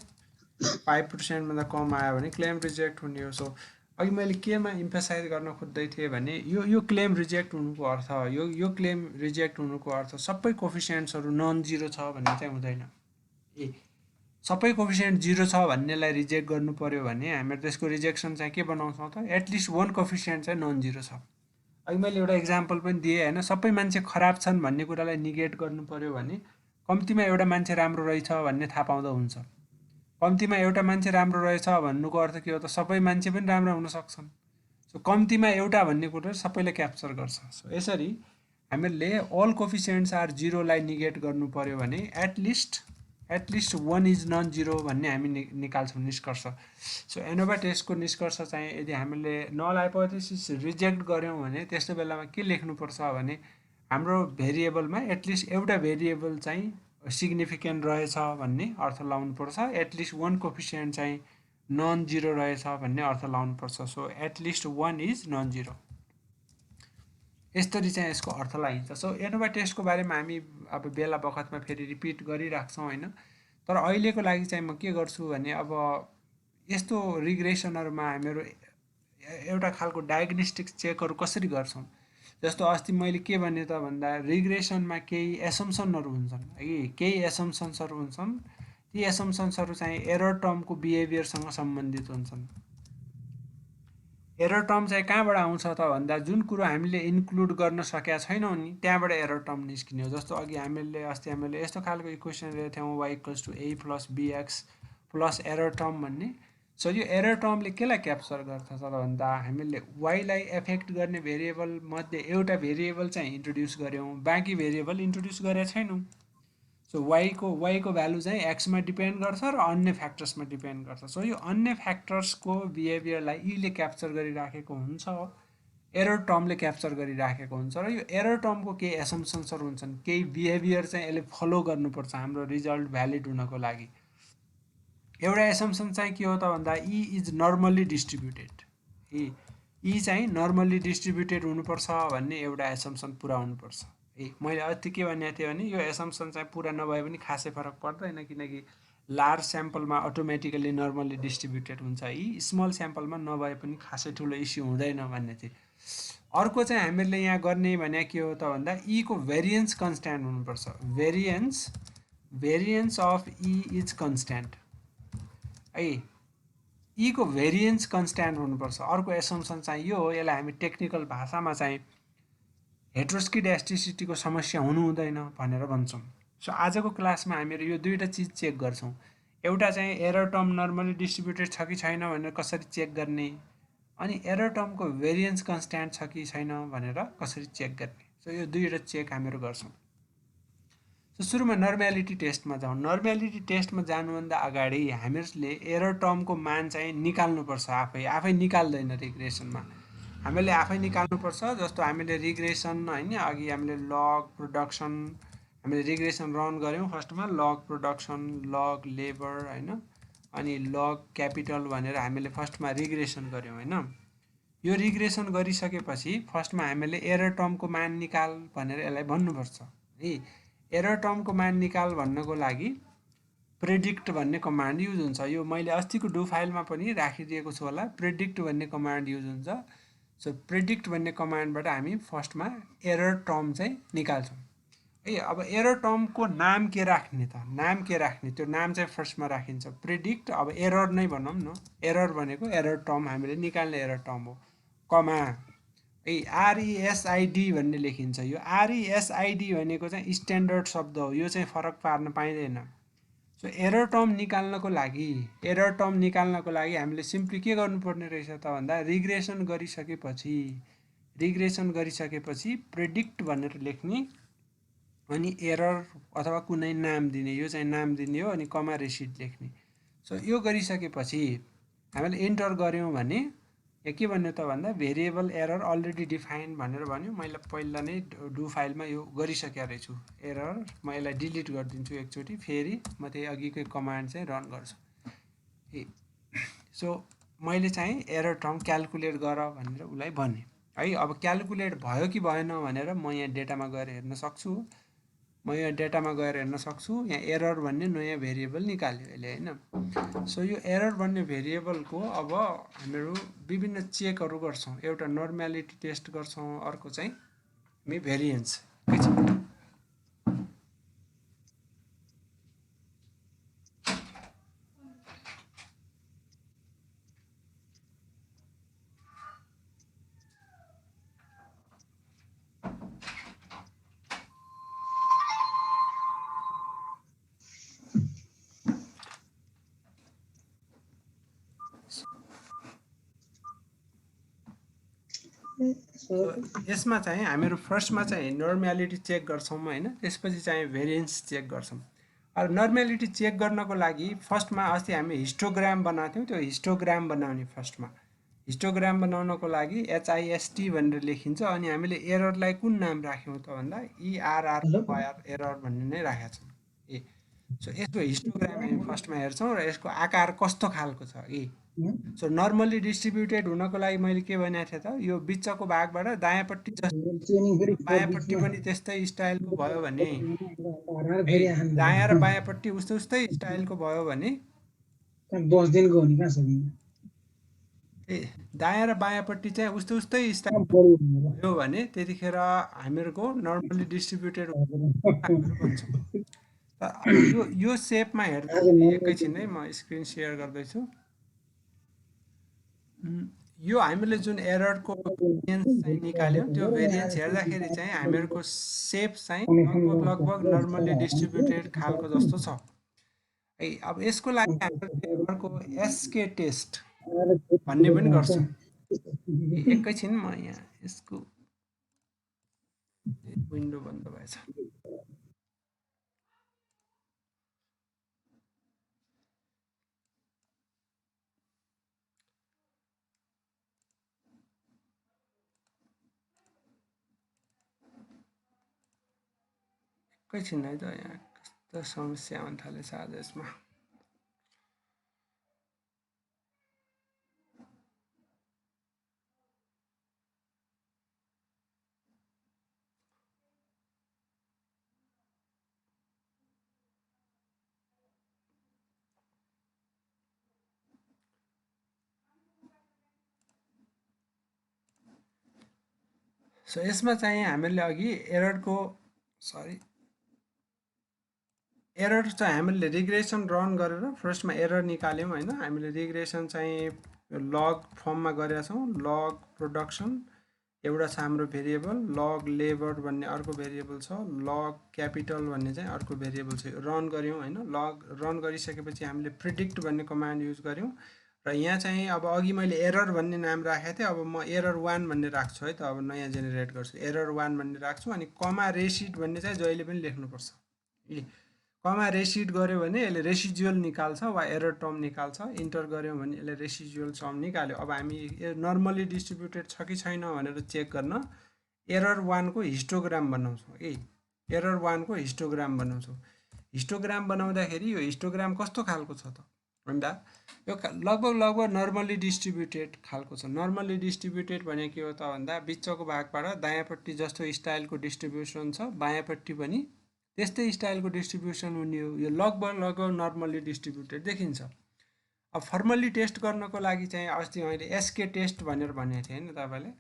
5% भन्दा कम आयो भने क्लेम रिजेक्ट हुने हो। सो अघि मैले केमा इम्फेसाइज गर्न खोज्दै थिएँ भने यो क्लेम रिजेक्ट हुनुको अर्थ, यो क्लेम रिजेक्ट हुनुको अर्थ सबै कोफिसिएन्ट्सहरू नन 0 छ भन्ने चाहिँ हुँदैन। सबै कोफिसिएन्ट 0 छ भन्नेलाई रिजेक्ट गर्नु पर्यो भने हामीहरू त्यसको रिजेक्सन चाहिँ के बनाउँछौँ त, एटलिस्ट 1 कोफिसिएन्ट चाहिँ नन 0 छ। अघि मैले एउटा इक्जाम्पल पनि दिएँ होइन। सबै मान्छे खराब छन् भन्ने कुरालाई निगेट गर्नु पर्यो भने कम्तीमा एउटा मान्छे राम्रो रहेछ भन्ने थाहा पाउँदा हुन्छ। कम्तीमा एउटा मान्छे राम्रो रहेछ भन्नुको अर्थ के हो त, सबै मान्छे पनि राम्रो हुन सक्छन्। सो कम्तीमा एउटा भन्ने कुरा सबैले क्याप्चर गर्छ। सो यसरी हामीले अल कोफिसिएन्ट्स आर 0 लाई निगेट गर्नु पर्यो भने एटलिस्ट 1 इज नन 0 भन्ने हामी निकाल्छौँ निष्कर्ष। सो एनोभा टेस्टको निष्कर्ष चाहिँ यदि हामीले नल हाइपोथेसिस रिजेक्ट गऱ्यौँ भने त्यस्तो बेलामा के लेख्नुपर्छ भने हाम्रो भेरिएबलमा एटलिस्ट एउटा भेरिएबल चाहिँ सिग्निफिकेन्ट रहेछ भन्ने अर्थ लाउनुपर्छ, एटलिस्ट 1 कोफिसिएन्ट चाहिँ नन 0 रहेछ भन्ने अर्थ लाउनुपर्छ। सो एटलिस्ट 1 इज नन 0, यसरी चाहिँ यसको अर्थ लगाइन्छ। सो एनोभा टेस्टको बारेमा हामी अब बेला बखतमा फेरि रिपिट गरिराख्छौँ होइन। तर अहिलेको लागि चाहिँ म के गर्छु भने अब यस्तो रिग्रेसनहरूमा हामीहरू एउटा खालको डायग्नोस्टिक चेकहरू कसरी गर्छौँ। जस्तो अस्ति मैले के भने त भन्दा रिग्रेसनमा केही एसम्सनहरू हुन्छन् है, केही एसम्सन्सहरू हुन्छन्। ती एसम्सन्सहरू चाहिँ एरर टर्मको बिहेभियरसँग सम्बन्धित हुन्छन्। एरर टर्म चाहिँ कहाँबाट आउँछ त भन्दा जुन कुरो हामीले इन्क्लुड गर्न सकेका छैनौँ नि त्यहाँबाट एरर टर्म निस्किने हो। जस्तो अघि अस्ति हामीले यस्तो खालको इक्वेसन लिएको थियौँ, y = a + bx plus error term भन्ने। सो यो एरर टर्मले केलाई क्याप्चर गर्छ त भन्दा हामीले वाइलाई एफेक्ट गर्ने भेरिएबल मध्ये एउटा भेरिएबल चाहिँ इन्ट्रोड्युस गऱ्यौँ, बाँकी भेरिएबल इन्ट्रोड्युस गरेका छैनौँ। सो वाइको भ्यालु चाहिँ एक्समा डिपेन्ड गर्छ र अन्य फ्याक्टर्समा डिपेन्ड गर्छ। सो यो अन्य फ्याक्टर्सको बिहेभियरलाई यीले क्याप्चर गरिराखेको हुन्छ, एरर टर्मले क्याप्चर गरिराखेको हुन्छ। र यो एरर टर्मको केही एसम्सन्सहरू हुन्छन्, केही बिहेभियर चाहिँ यसले फलो गर्नुपर्छ हाम्रो रिजल्ट भ्यालिड हुनको लागि। एउटा एसम्सन चाहिँ के हो त भन्दा ई इज नर्मल्ली डिस्ट्रिब्युटेड, ई चाहिँ नर्मल्ली डिस्ट्रिब्युटेड हुनुपर्छ भन्ने एउटा एसम्सन पुरा हुनुपर्छ। मैले अस्ति के भनेको थिएँ भने यो एसम्सन चाहिँ पुरा नभए पनि खासै फरक पर्दैन, किनकि लार्ज स्याम्पलमा अटोमेटिकली नर्मल्ली डिस्ट्रिब्युटेड हुन्छ, यी स्मल स्याम्पलमा नभए पनि खासै ठुलो इस्यु हुँदैन भन्ने थिएँ। अर्को चाहिँ हामीले यहाँ गर्ने भने के हो त भन्दा ई को भेरिएन्स कन्स्ट्यान्ट हुनुपर्छ। Variance of E is constant है, ई को भेरिएन्स कन्स्ट्यान्ट हुनुपर्छ। अर्को एसम्सन चाहिँ यो हो, यसलाई हामी टेक्निकल भाषामा चाहिँ हेट्रोस्किडास्टिसिटीको समस्या हुनु हुँदैन भनेर भन्छौँ। सो आजको क्लासमा हामीहरू यो दुईवटा चिज चेक गर्छौँ। एउटा चाहिँ एरर टर्म नर्मली डिस्ट्रिब्युटेड छ कि छैन भनेर कसरी चेक गर्ने, अनि एरर टर्मको भेरिएन्स कन्स्ट्यान्ट छ कि छैन भनेर कसरी चेक गर्ने। सो यो दुईवटा चेक हामीहरू गर्छौँ। सो सुरुमा नर्म्यालिटी टेस्टमा जाउँ। नर्म्यालिटी टेस्टमा जानुभन्दा अगाडि हामीहरूले एरर टर्मको मान चाहिँ निकाल्नुपर्छ। आफै निकाल्दैन रिग्रेसनमा। हामीले आफै निकाल्नुपर्छ। जस्तो हामीले रिग्रेसन हैन अघि हामीले लग प्रोडक्सन हामीले रिग्रेसन रन गऱ्यौँ फर्स्टमा लग प्रोडक्सन लग लेबर हैन अनि लग क्यापिटल भनेर हामीले फर्स्टमा रिग्रेसन गऱ्यौँ हैन। यो रिग्रेसन गरिसकेपछि फर्स्टमा हामीले एरर टर्मको मान निकाल भनेर यसलाई भन्नुपर्छ है। एरर टर्मको मान निकाल भन्नको लागि प्रेडिक्ट भन्ने कमान्ड युज हुन्छ। यो मैले अस्तिको डु फाइलमा पनि राखिदिएको छु होला। प्रेडिक्ट भन्ने कमान्ड युज हुन्छ। सो प्रेडिक्ट भन्ने कमान्डबाट हामी फर्स्टमा एरर टर्म चाहिँ निकाल्छौँ है। अब एरर टर्मको नाम के राख्ने त नाम के राख्ने त्यो नाम चाहिँ फर्स्टमा राखिन्छ प्रेडिक्ट। अब एरर नै भनौँ न एरर भनेको एरर टर्म हामीले निकाल्ने एरर टर्म हो कमा है आरइएसआइडी भन्ने लेखिन्छ। यो आरइएसआइडी भनेको चाहिँ स्ट्यान्डर्ड शब्द हो। यो चाहिँ फरक पार्न पाइँदैन। सो एरर टर्म निकाल्नको लागि हामीले सिम्पली के गर्नुपर्ने रहेछ त भन्दा रिग्रेसन गरिसकेपछि प्रेडिक्ट भनेर लेख्ने अनि एरर अथवा कुनै नाम दिने। यो चाहिँ नाम दिने हो अनि कमा रेसिट लेख्ने। सो यो गरिसकेपछि हामीले इन्टर गऱ्यौँ भने यहाँ के भन्यो त भन्दा भेरिएबल एरर अलरेडी डिफाइन्ड भनेर भन्यो। मैले पहिला नै डु फाइलमा यो गरिसकेको रहेछु एरर। म यसलाई डिलिट गरिदिन्छु एकचोटि फेरि म त्यही अघिकै कमान्ड चाहिँ रन गर्छु। सो मैले चाहिँ एरर टर्म क्यालकुलेट गर भनेर उसलाई भने है। अब क्यालकुलेट भयो कि भएन भनेर म यहाँ डेटामा गएर हेर्न सक्छु। यहाँ एरर भन्ने नयाँ भेरिएबल निकाल्यो यसले हैन। सो यो एरर भन्ने भेरिएबलको अब हामीहरू विभिन्न चेकहरू गर्छौँ। एउटा नर्मालिटी टेस्ट गर्छौँ, अर्को चाहिँ हामी भेरिएन्स यसमा चाहिँ हामीहरू फर्स्टमा चाहिँ नर्मालिटी चेक गर्छौँ हैन। त्यसपछि चाहिँ भेरिएन्स चेक गर्छौँ। अब नर्मालिटी चेक गर्नको लागि फर्स्टमा अस्ति हामी हिस्टोग्राम बनाएको थियौँ। त्यो हिस्टोग्राम बनाउने फर्स्टमा हिस्टोग्राम बनाउनको लागि HIST भनेर लेखिन्छ। अनि हामीले एररलाई कुन नाम राख्यौँ त भन्दा ERR एरर भन्ने नै राखेका छौँ। सो यसको हिस्टोग्राम हामी फर्स्टमा हेर्छौँ र यसको आकार कस्तो खालको छ सो नर्मली डिस्ट्रिब्युटेड हुनको लागि मैले के भनेको थिएँ त यो बिचको भागबाट दायाँपट्टि बायाँपट्टि पनि त्यस्तै स्टाइलको भयो भने दायाँ र बायाँपट्टि उस्तै स्टाइलको भयो भने दायाँ र बायाँपट्टि चाहिँ उस्तै स्टाइल भयो भने त्यतिखेर हामीहरूको नर्मली डिस्ट्रिब्युटेड भन्छौँ। यो सेपमा हेर्दाखेरि एकैछिन है म स्क्रिन सेयर गर्दैछु। यो हामीले जुन एररको भेरिएन्स चाहिँ निकाल्यौँ त्यो भेरिएन्स हेर्दाखेरि चाहिँ हामीहरूको सेप चाहिँ लगभग नर्मली डिस्ट्रिब्युटेड खालको जस्तो छ है। अब यसको लागि हामीले अर्को एसके टेस्ट भन्ने पनि गर्छौँ। एकैछिन म यहाँ यसको विन्डो बन्द भएछ। एकैछिन है त यहाँ कस्तो समस्या आउन थालेछ आज यसमा। सो यसमा चाहिँ हामीले अघि एरर चाहिँ हामीले रिग्रेसन रन गरेर फर्स्टमा एरर निकाल्यौँ हैन। हामीले रिग्रेसन चाहिँ लग फर्ममा गरेका छौँ। लग प्रोडक्सन एउटा छ हाम्रो भेरिएबल, लग लेबर भन्ने अर्को भेरिएबल छ, लग क्यापिटल भन्ने चाहिँ अर्को भेरिएबल छ। रन गऱ्यौँ हैन। लग रन गरिसकेपछि हामीले प्रिडिक्ट भन्ने कमान्ड युज गऱ्यौँ र यहाँ चाहिँ अब अघि मैले एरर भन्ने नाम राखेको थिएँ। अब म एरर 1 भन्ने राख्छु है त। अब नयाँ जेनेरेट गर्छु एरर 1 भन्ने राख्छु अनि कमा रेसिट भन्ने चाहिँ जहिले पनि लेख्नुपर्छ। कमा रेसिड गर्यो भने यसले रेसिजुअल निकाल्छ वा एरर टर्म निकाल्छ, इन्टर गऱ्यौँ भने यसले रेसिजुअल टर्म निकाल्यो। अब हामी नर्मली डिस्ट्रिब्युटेड छ कि छैन भनेर चेक गर्न एरर 1 को हिस्टोग्राम बनाउँछौँ। एरर 1 को हिस्टोग्राम बनाउँछौँ। हिस्टोग्राम बनाउँदाखेरि यो हिस्टोग्राम कस्तो खालको छ त भन्दा यो लगभग नर्मली डिस्ट्रिब्युटेड खालको छ। नर्मली डिस्ट्रिब्युटेड भने के हो त भन्दा बिचको भागबाट दायाँपट्टि जस्तो स्टाइलको डिस्ट्रिब्युसन छ, बायाँपट्टि पनि त्यस्तै स्टाइलको डिस्ट्रिब्युसन हुने हो। यो लगभग नर्मली डिस्ट्रिब्युटेड देखिन्छ। अब फर्मल्ली टेस्ट गर्नको लागि चाहिँ अस्ति मैले एसके टेस्ट भनेर भनेको थिएँ हैन तपाईले।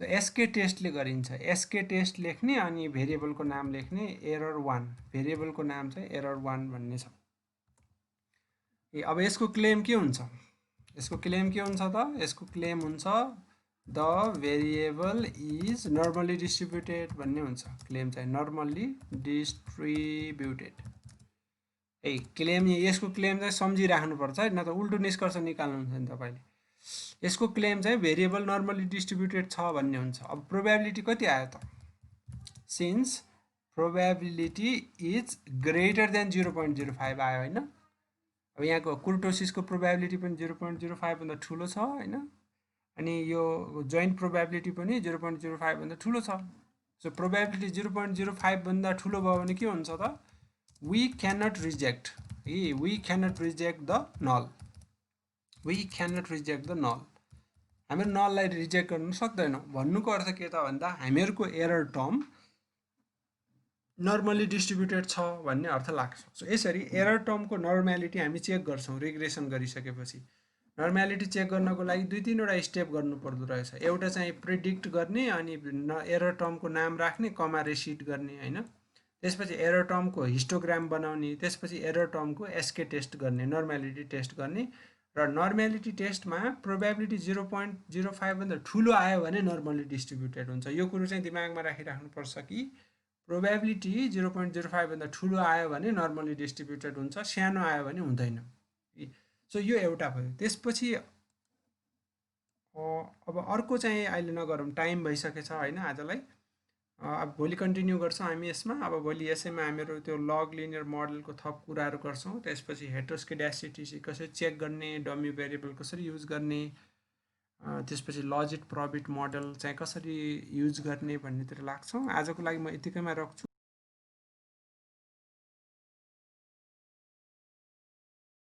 सो एसके टेस्टले गरिन्छ। एसके टेस्ट लेख्ने अनि भेरिएबलको नाम लेख्ने एरर 1, भेरिएबलको नाम चाहिँ एरर 1 भन्ने छ। अब यसको क्लेम के हुन्छ? यसको क्लेम के हुन्छ त? यसको क्लेम हुन्छ the variable is normally distributed भन्ने हुन्छ। क्लेम चाहिँ नर्मली डिस्ट्रिब्युटेड। क्लेम यसको क्लेम चाहिँ सम्झिराख्नुपर्छ है, न त उल्टो निष्कर्ष निकाल्नुहुन्छ नि तपाईले। यसको क्लेम चाहिँ भेरिएबल नर्मली डिस्ट्रिब्युटेड छ भन्ने हुन्छ। अब प्रोबेबिलिटी कति आयो त? Since probability is greater than 0.05 आयो हैन। अब यहाँको कुर्टोसिसको प्रोबेबिलिटी पनि 0.05 भन्दा ठुलो छ हैन, अनि यो जोइन्ट प्रोबेबिलिटी पनि 0.05 भन्दा ठुलो छ। सो प्रोबेबिलिटी 0.05 भन्दा ठुलो भयो भने के हुन्छ त? we cannot reject the null. We cannot reject the null. हामी नललाई रिजेक्ट गर्न सक्दैनौँ। भन्नुको अर्थ के त भन्दा हामीहरूको एरर टर्म नर्मली डिस्ट्रिब्युटेड छ भन्ने अर्थ लाग्छ। सो यसरी एरर टर्मको नर्मालिटी हामी चेक गर्छौँ रिग्रेसन गरिसकेपछि। नर्मालिटी चेक गर्नको लागि 2-3 वटा स्टेप गर्नु पर्दो रहेछ। एउटा चाहिँ प्रेडिक्ट गर्ने, अनि एरर टर्मको नाम राख्ने, कमा रेसिड गर्ने हैन। त्यसपछि एरर टर्मको हिस्टोग्राम बनाउने, त्यसपछि एरर टर्मको एसके टेस्ट गर्ने, नर्मालिटी टेस्ट गर्ने। र नर्मालिटी टेस्टमा प्रोबेबिलिटी 0.05 भन्दा ठुलो आयो भने नर्मली डिस्ट्रिब्युटेड हुन्छ। यो कुरो चाहिँ दिमागमा राखिराख्नुपर्छ कि प्रोबेबिलिटी 0.05 भन्दा ठुलो आयो भने नर्मली डिस्ट्रिब्युटेड हुन्छ, सानो आयो भने हुँदैन। सो यो एउटा भयो। त्यसपछि अब अर्को चाहिँ अहिले नगरौँ, टाइम भइसकेछ हैन आजलाई। अब भोलि कन्टिन्यू गर्छौँ हामी यसमा। अब भोलि यसैमा हामीहरू त्यो लग लिनियर मोडलको थप कुराहरू गर्छौँ। त्यसपछि हेटेरोस्केडास्टिसिटी कसरी चेक गर्ने, डमी भेरिएबल कसरी युज गर्ने, त्यसपछि लजिट प्रबिट मोडल चाहिँ कसरी युज गर्ने भन्नेतिर लाग्छौँ। आजको लागि म यतिकैमा राख्छु।